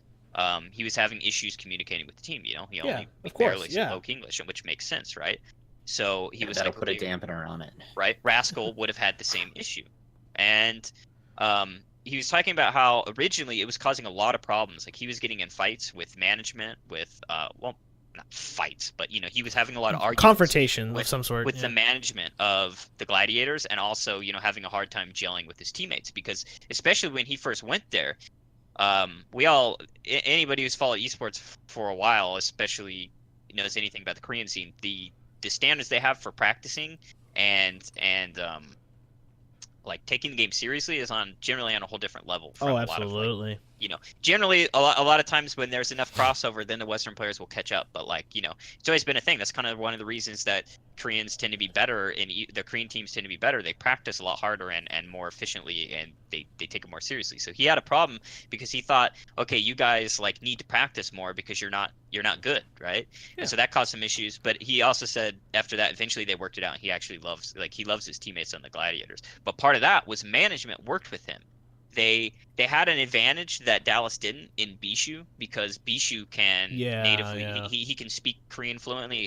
he was having issues communicating with the team. He only barely spoke English, which makes sense, right? So he was that'll put a dampener on it, right? Rascal would have had the same issue, and he was talking about how originally it was causing a lot of problems. Like he was getting in fights with management, with well, not fights, but he was having a lot of arguments, confrontation of some sort with the management of the Gladiators, and also having a hard time gelling with his teammates because especially when he first went there, anybody who's followed esports for a while, especially knows anything about the Korean scene, the standards they have for practicing and like taking the game seriously is generally on a whole different level from absolutely. A lot of, generally a lot of times when there's enough crossover, then the Western players will catch up. But it's always been a thing. That's kind of one of the reasons that Koreans tend to be better, the Korean teams tend to be better. They practice a lot harder and more efficiently, and they take it more seriously. So he had a problem because he thought, okay, you guys need to practice more because you're not good, right? Yeah. And so that caused some issues. But he also said after that, eventually they worked it out. He actually loves his teammates on the Gladiators. But part of that was management worked with him. They had an advantage that Dallas didn't in Bishu because Bishu can natively he can speak Korean fluently.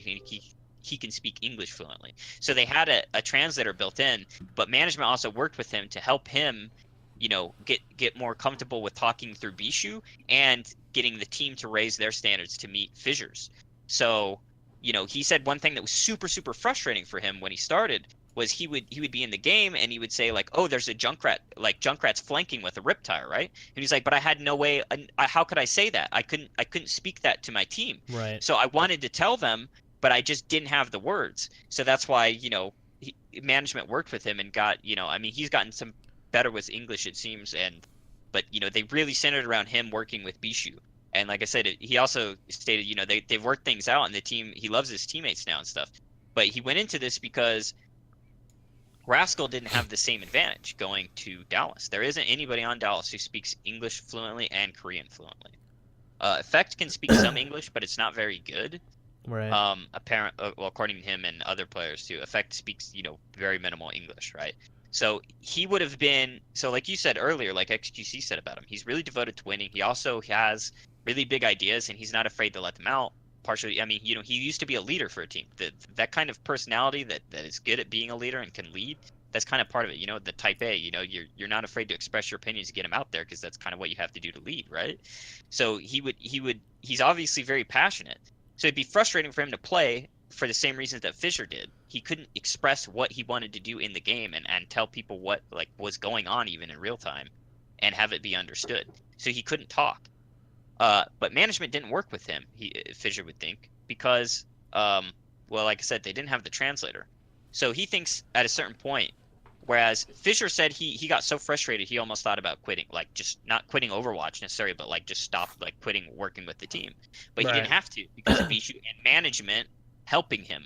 He can speak English fluently. So they had a translator built in, but management also worked with him to help him, get more comfortable with talking through Bishu and getting the team to raise their standards to meet Fissure's. So, he said one thing that was super, super frustrating for him when he started was he would be in the game and he would say oh, there's a Junkrat, Junkrat's flanking with a Riptire, right? And he's like, but I had no way. How could I say that? I couldn't speak that to my team. Right. So I wanted to tell them, but I just didn't have the words. So that's why management worked with him and got he's gotten some better with English, it seems, but they really centered around him working with Bishu. And like I said, he also stated they've worked things out, and the team, he loves his teammates now and stuff. But he went into this because Rascal didn't have the same advantage going to Dallas. There isn't anybody on Dallas who speaks English fluently and Korean fluently. Effect can speak some English, but it's not very good. Right. According to him and other players too, Effect speaks very minimal English, right? So he would have been, like you said earlier, like XQC said about him, he's really devoted to winning. He also has really big ideas, and he's not afraid to let them out. Partially, he used to be a leader for a team. That kind of personality that is good at being a leader and can lead, that's kind of part of it. The type A, you're not afraid to express your opinions to get them out there because that's kind of what you have to do to lead, right? So he's obviously very passionate. So it'd be frustrating for him to play for the same reasons that Fisher did. He couldn't express what he wanted to do in the game and tell people what like was going on even in real time and have it be understood. So he couldn't talk. But management didn't work with him, Fisher would think, because, well, like I said, they didn't have the translator. So he thinks at a certain point, whereas Fisher said he got so frustrated he almost thought about quitting, like just not quitting Overwatch necessarily, but like just stop like quitting working with the team. But he didn't have to because of Bijou and management helping him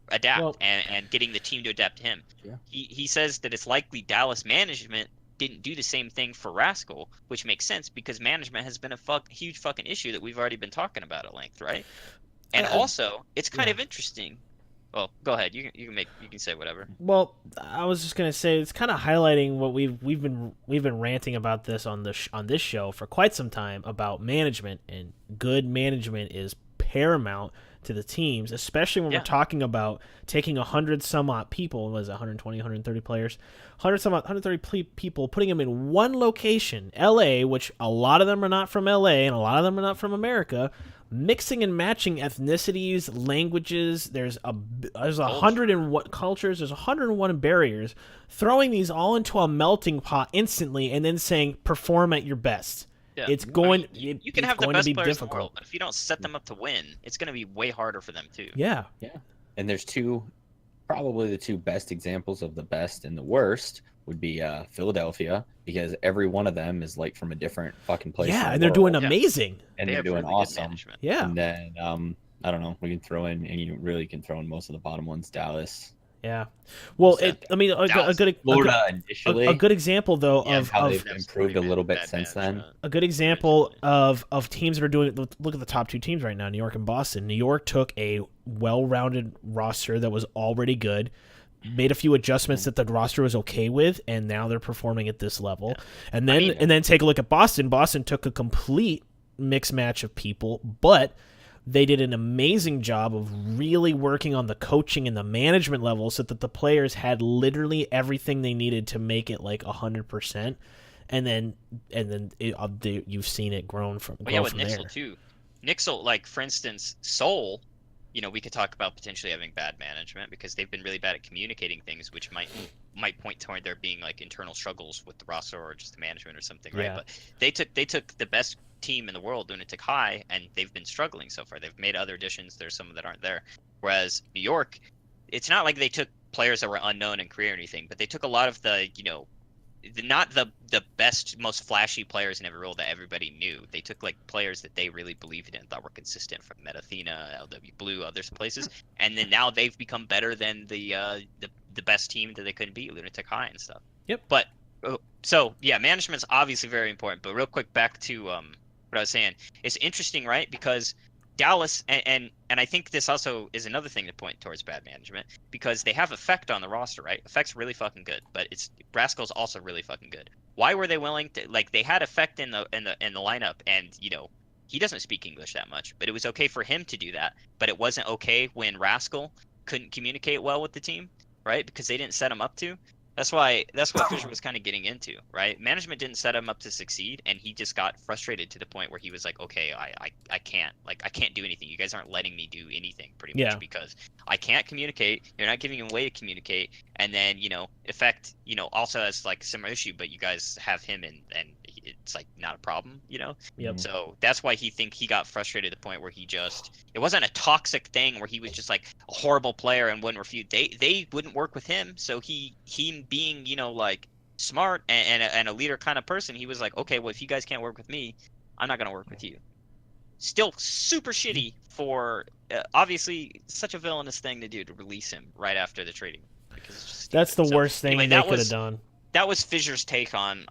adapt and getting the team to adapt to him. Yeah. He says that it's likely Dallas management didn't do the same thing for Rascal, which makes sense because management has been a huge fucking issue that we've already been talking about at length, right? And also, it's kind of interesting. Well, go ahead. You can say whatever. Well, I was just gonna say it's kind of highlighting what we've been ranting about this on this show for quite some time about management, and good management is paramount to the teams, especially when we're talking about taking 100 some odd people, was it 120, 130 players, 130 people, putting them in one location, LA, which a lot of them are not from LA and a lot of them are not from America, mixing and matching ethnicities, languages. There's 101 cultures. There's 101 barriers. Throwing these all into a melting pot instantly, and then saying perform at your best. Yeah. It's going. You can have the best players in the world, but if you don't set them up to win, it's going to be way harder for them too. Yeah. And there's probably the two best examples of the best and the worst would be Philadelphia, because every one of them is like from a different fucking place. Yeah, and they're doing amazing. And they're doing really awesome. Yeah. And then I don't know, we can throw in, and you really can throw in most of the bottom ones, Dallas. Yeah. Well, a good example though of how they've improved a little bit since then. A good example of teams that are doing. Look at the top two teams right now, New York and Boston. New York took a well-rounded roster that was already good, made a few adjustments that the roster was okay with, and now they're performing at this level. And then take a look at Boston. Boston took a complete mixed match of people, but they did an amazing job of really working on the coaching and the management level so that the players had literally everything they needed to make it like 100%. And then you've seen it grow from with Nixel too. Nixel, like for instance, Seoul, we could talk about potentially having bad management because they've been really bad at communicating things, which might point toward there being like internal struggles with the roster or just the management or something, right? But they took the best team in the world, Lunatic High, and they've been struggling so far. They've made other additions. There's some that aren't there. Whereas New York, it's not like they took players that were unknown in career or anything, but they took a lot of the, not the best, most flashy players in every role that everybody knew. They took like players that they really believed in, thought were consistent, from Metathena, LW Blue, other places, and then now they've become better than the best team that they couldn't beat, Lunatic High and stuff. Yep. But so yeah, management's obviously very important. But real quick, back to what I was saying. It's interesting, right? Because Dallas, and I think this also is another thing to point towards bad management, because they have Effect on the roster, right? Effect's really fucking good, but Rascal's also really fucking good. Why were they willing to, like, they had Effect in the lineup, and he doesn't speak English that much, but it was okay for him to do that. But it wasn't okay when Rascal couldn't communicate well with the team, right? Because they didn't set him up to. That's what Fisher was kind of getting into, right? Management didn't set him up to succeed, and he just got frustrated to the point where he was like, okay, I can't do anything. You guys aren't letting me do anything, pretty much, because I can't communicate. You're not giving me a way to communicate. And then, Effect, also has like a similar issue, but you guys have him, and it's like not a problem, Yep. So that's why he got frustrated to the point where it wasn't a toxic thing where he was just like a horrible player and wouldn't refute. They wouldn't work with him, so he being like smart and a leader kind of person, he was like, okay, well, if you guys can't work with me, I'm not gonna work with you. Still super shitty for obviously such a villainous thing to do, to release him right after the trading, because it's just that's the worst thing they could have done. That was Fisher's take on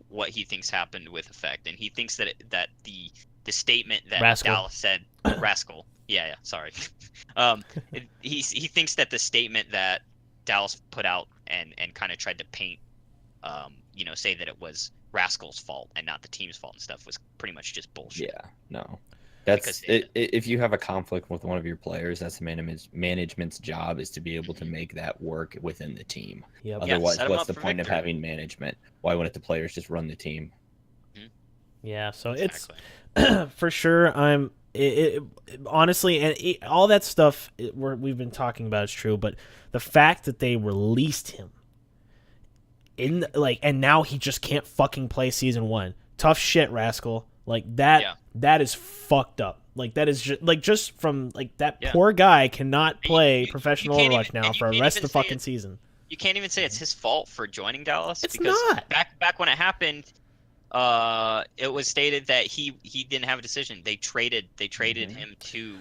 what he thinks happened with Effect, and he thinks that the statement that Dallas said, Rascal, sorry, he thinks that the statement that Dallas put out and kind of tried to paint, say that it was Rascal's fault and not the team's fault and stuff, was pretty much just bullshit. Yeah, no. That's if you have a conflict with one of your players, that's management's job, is to be able to make that work within the team. Yep. Otherwise, what's the point of having management? Why wouldn't the players just run the team? Yeah, so exactly. It's for sure. Honestly, and all that stuff we've been talking about is true, but the fact that they released him and now he just can't fucking play season 1. Tough shit, Rascal. Like that. Yeah. That is fucked up. Like that is just from that Yeah. poor guy cannot play you professional can't Overwatch even- now and you for the can't rest of even the say fucking it- season. You can't even say it's his fault for joining Dallas. It's because not. Back when it happened, it was stated that he didn't have a decision. They traded him to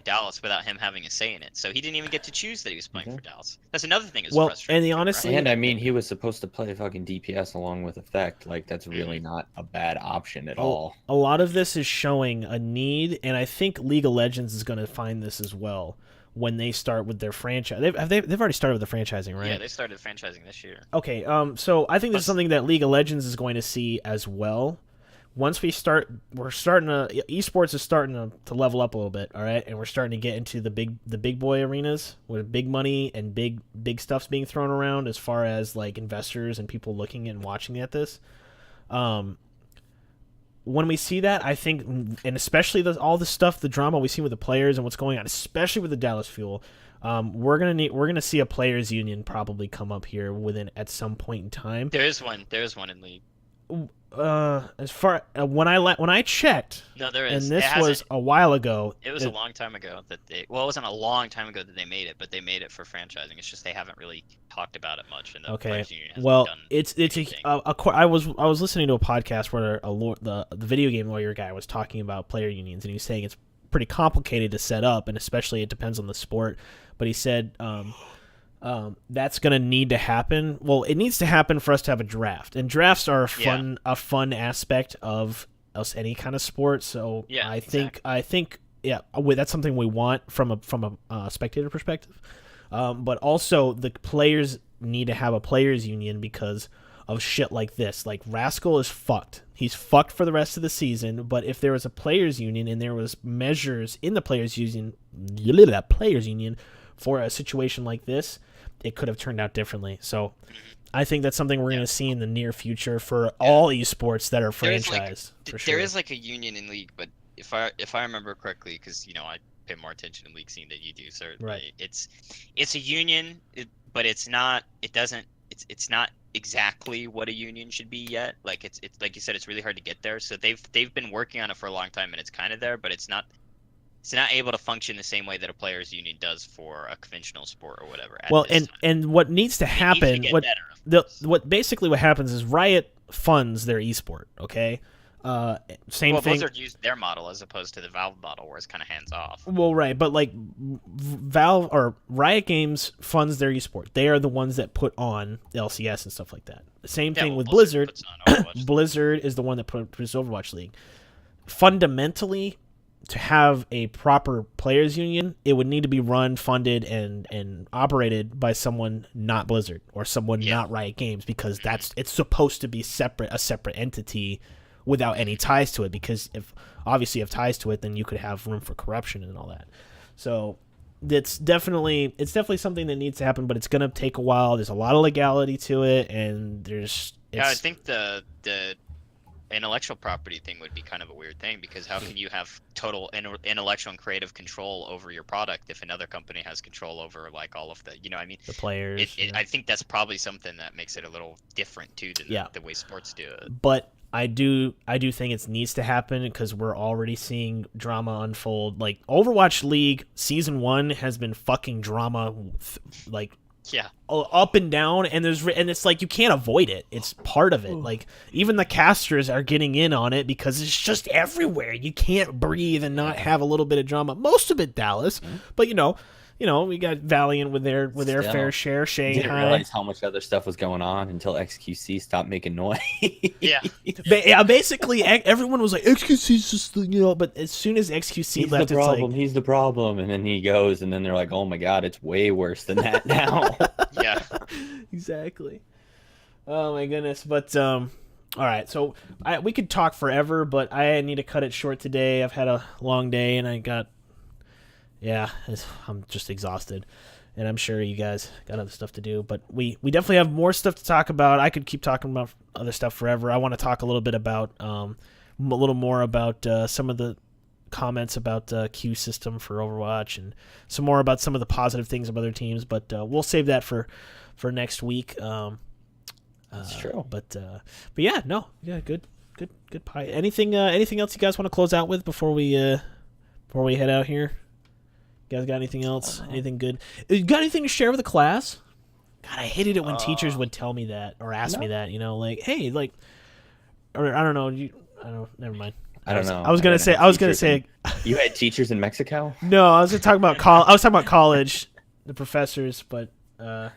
Dallas without him having a say in it. So he didn't even get to choose that he was playing for Dallas. That's another thing that's frustrating. and honestly, And I mean, he was supposed to play fucking DPS along with Effect. Like, that's really not a bad option at all. A lot of this is showing a need, and I think League of Legends is going to find this as well when they start with their franchise. They've already started with the franchising, right? Yeah, they started franchising this year. Okay, so I think this is something that League of Legends is going to see as well. Once esports is starting to level up a little bit, all right, and we're starting to get into the big boy arenas where big money and big stuff's being thrown around as far as like investors and people looking and watching at this. When we see that, I think, and especially all the stuff, the drama we see with the players and what's going on, especially with the Dallas Fuel, we're gonna see a players union probably come up here at some point in time. There is one in League. As far when I checked, No, there is. and this was a while ago. It was a long time ago that it wasn't a long time ago that they made it, but they made it for franchising. It's just they haven't really talked about it much. And the Players Union hasn't done anything. I was listening to a podcast where the video game lawyer guy was talking about player unions, and he was saying it's pretty complicated to set up, and especially it depends on the sport. But he said that's going to need to happen. Well, it needs to happen for us to have a draft, and drafts are a fun aspect of any kind of sport. So yeah, I think that's something we want from a spectator perspective. But also the players need to have a players union because of shit like this. Like Rascal is fucked. He's fucked for the rest of the season. But if there was a players union and there was measures in the players union for a situation like this, it could have turned out differently. So I think that's something we're going to see in the near future for all esports that are franchised. There is like a union in League, but if I remember correctly, because I pay more attention to League scene than you do, certainly. Right. It's a union, but it's not. It's not exactly what a union should be yet. Like it's like you said, it's really hard to get there. So they've been working on it for a long time, and it's kind of there, but it's not. It's not able to function the same way that a players' union does for a conventional sport or whatever. And what needs to happen, what happens is Riot funds their esport. Okay, same thing. Blizzard used their model as opposed to the Valve model, where it's kind of hands off. Well, right, but like Valve or Riot Games funds their esport. They are the ones that put on LCS and stuff like that. Same thing with Blizzard. Blizzard is the one that produces Overwatch League. Fundamentally, to have a proper players union, it would need to be run, funded, and operated by someone not Blizzard or someone not Riot Games, because it's supposed to be a separate entity without any ties to it. Because if obviously you have ties to it, then you could have room for corruption and all that. So it's definitely something that needs to happen, but it's gonna take a while. There's a lot of legality to it, and I think the intellectual property thing would be kind of a weird thing, because how can you have total intellectual and creative control over your product if another company has control over like all of the the players? I think that's probably something that makes it a little different too than the way sports do it. But I do think it needs to happen, because we're already seeing drama unfold. Like Overwatch League Season 1 has been fucking drama, up and down, and it's like you can't avoid it. It's part of it. Like even the casters are getting in on it because it's just everywhere. You can't breathe and not have a little bit of drama. Most of it Dallas, but we got Valiant with their fair share. Shanghai. Didn't realize how much other stuff was going on until XQC stopped making noise. Basically everyone was like, XQC's just but as soon as XQC left, he's the problem, and then he goes, and then they're like, oh my god, it's way worse than that now. Yeah, exactly. Oh my goodness. But all right, so we could talk forever, but I need to cut it short today. I've had a long day, and I'm just exhausted, and I'm sure you guys got other stuff to do, but we definitely have more stuff to talk about. I could keep talking about other stuff forever. I want to talk a little bit about, a little more about some of the comments about queue system for Overwatch and some more about some of the positive things of other teams. But we'll save that for next week. That's true. But yeah, good pie. Anything else you guys want to close out with before we head out here? You guys got anything else? Anything good? You got anything to share with the class? God, I hated it when teachers would tell me that or ask me that. Like, hey, like, or I don't know. Never mind. I don't know. I was gonna say. You had teachers in Mexico? No, I was gonna talk about I was talking about college, the professors, but. Why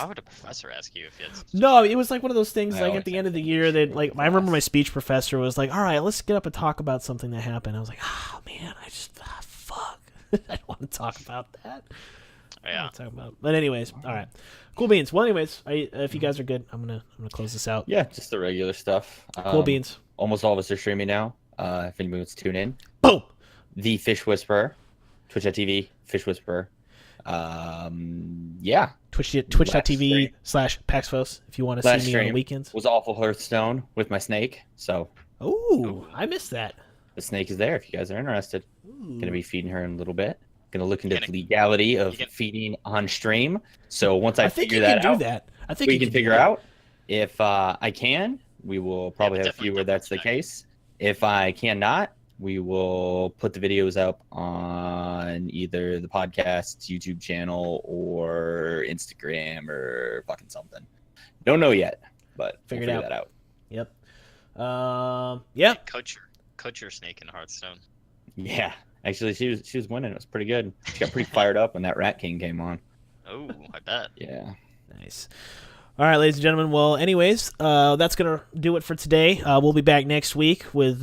would a professor ask you if it's... No, it was like one of those things. I Like always at the think end of the that year, should that be like the I remember class. my speech professor was like, "All right, let's get up and talk about something that happened." I was like, "Oh man, fuck, I don't want to talk about that." Yeah. But anyways, all right, cool beans. Well, anyways, if you guys are good, I'm gonna close this out. Yeah, just the regular stuff. Cool beans. Almost all of us are streaming now. If anybody wants to tune in, Boom. The Fish Whisperer, Twitch.tv, Fish Whisperer. Yeah. Twitch.tv/Paxfos if you want to Last see me on the stream weekends. was Awful Hearthstone with my snake. So Ooh, I missed that. the snake is there if you guys are interested. Ooh. Gonna be feeding her in a little bit. Gonna look into Gonna- the legality of you can- feeding on stream. So once I think figure you can that do out, that. I think we you can do figure that. out if I can. We will probably but have a few definitely where that's the check. case. If I cannot, we will put the videos up on either the podcast's YouTube channel or Instagram or fucking something. Don't know yet, but Figure we'll it figure that out. Yep. Yeah. Coach your snake in Hearthstone. Yeah, actually, she was winning. It was pretty good. She got pretty fired up when that Rat King came on. Oh, I bet. Yeah. Nice. All right, ladies and gentlemen. Well, anyways, that's gonna do it for today. We'll be back next week with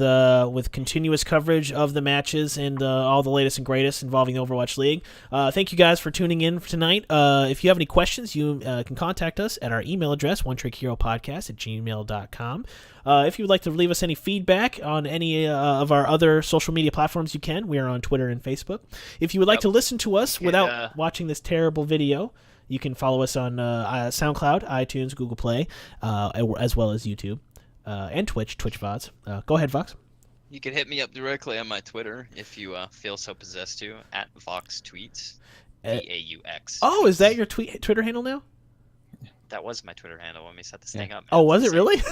continuous coverage of the matches and all the latest and greatest involving the Overwatch League. Thank you guys for tuning in for tonight. If you have any questions, you can contact us at our email address, onetrickheropodcast@gmail.com. If you would like to leave us any feedback on any of our other social media platforms, you can. We are on Twitter and Facebook. If you would like to listen to us without watching this terrible video, you can follow us on SoundCloud, iTunes, Google Play, as well as YouTube and Twitch VODs. Go ahead, Vox. You can hit me up directly on my Twitter if you feel so possessed to, at Vox Tweets. VAUX. Oh, is that your Twitter handle now? That was my Twitter handle when we set this thing up. Man. Oh, was It's it insane. really?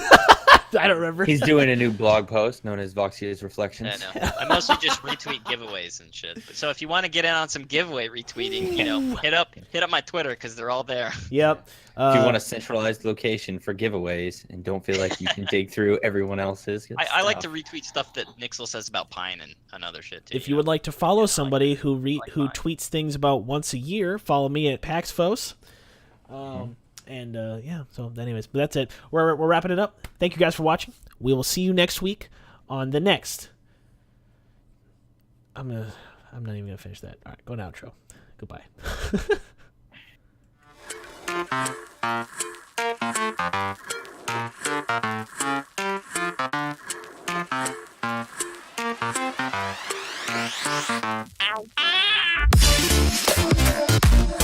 I don't remember. He's doing a new blog post known as Voxia's Reflections. I know. I mostly just retweet giveaways and shit. So if you want to get in on some giveaway retweeting, hit up my Twitter because they're all there. Yep. If you want a centralized location for giveaways and don't feel like you can dig through everyone else's, I like to retweet stuff that Nixel says about Pine and other shit too. If you would like to follow somebody who tweets things about once a year, follow me at Paxfos. And yeah, so anyways, but that's it. We're wrapping it up. Thank you guys for watching. We will see you next week on the next. I'm not even gonna finish that. All right, go to outro. Goodbye. Ow.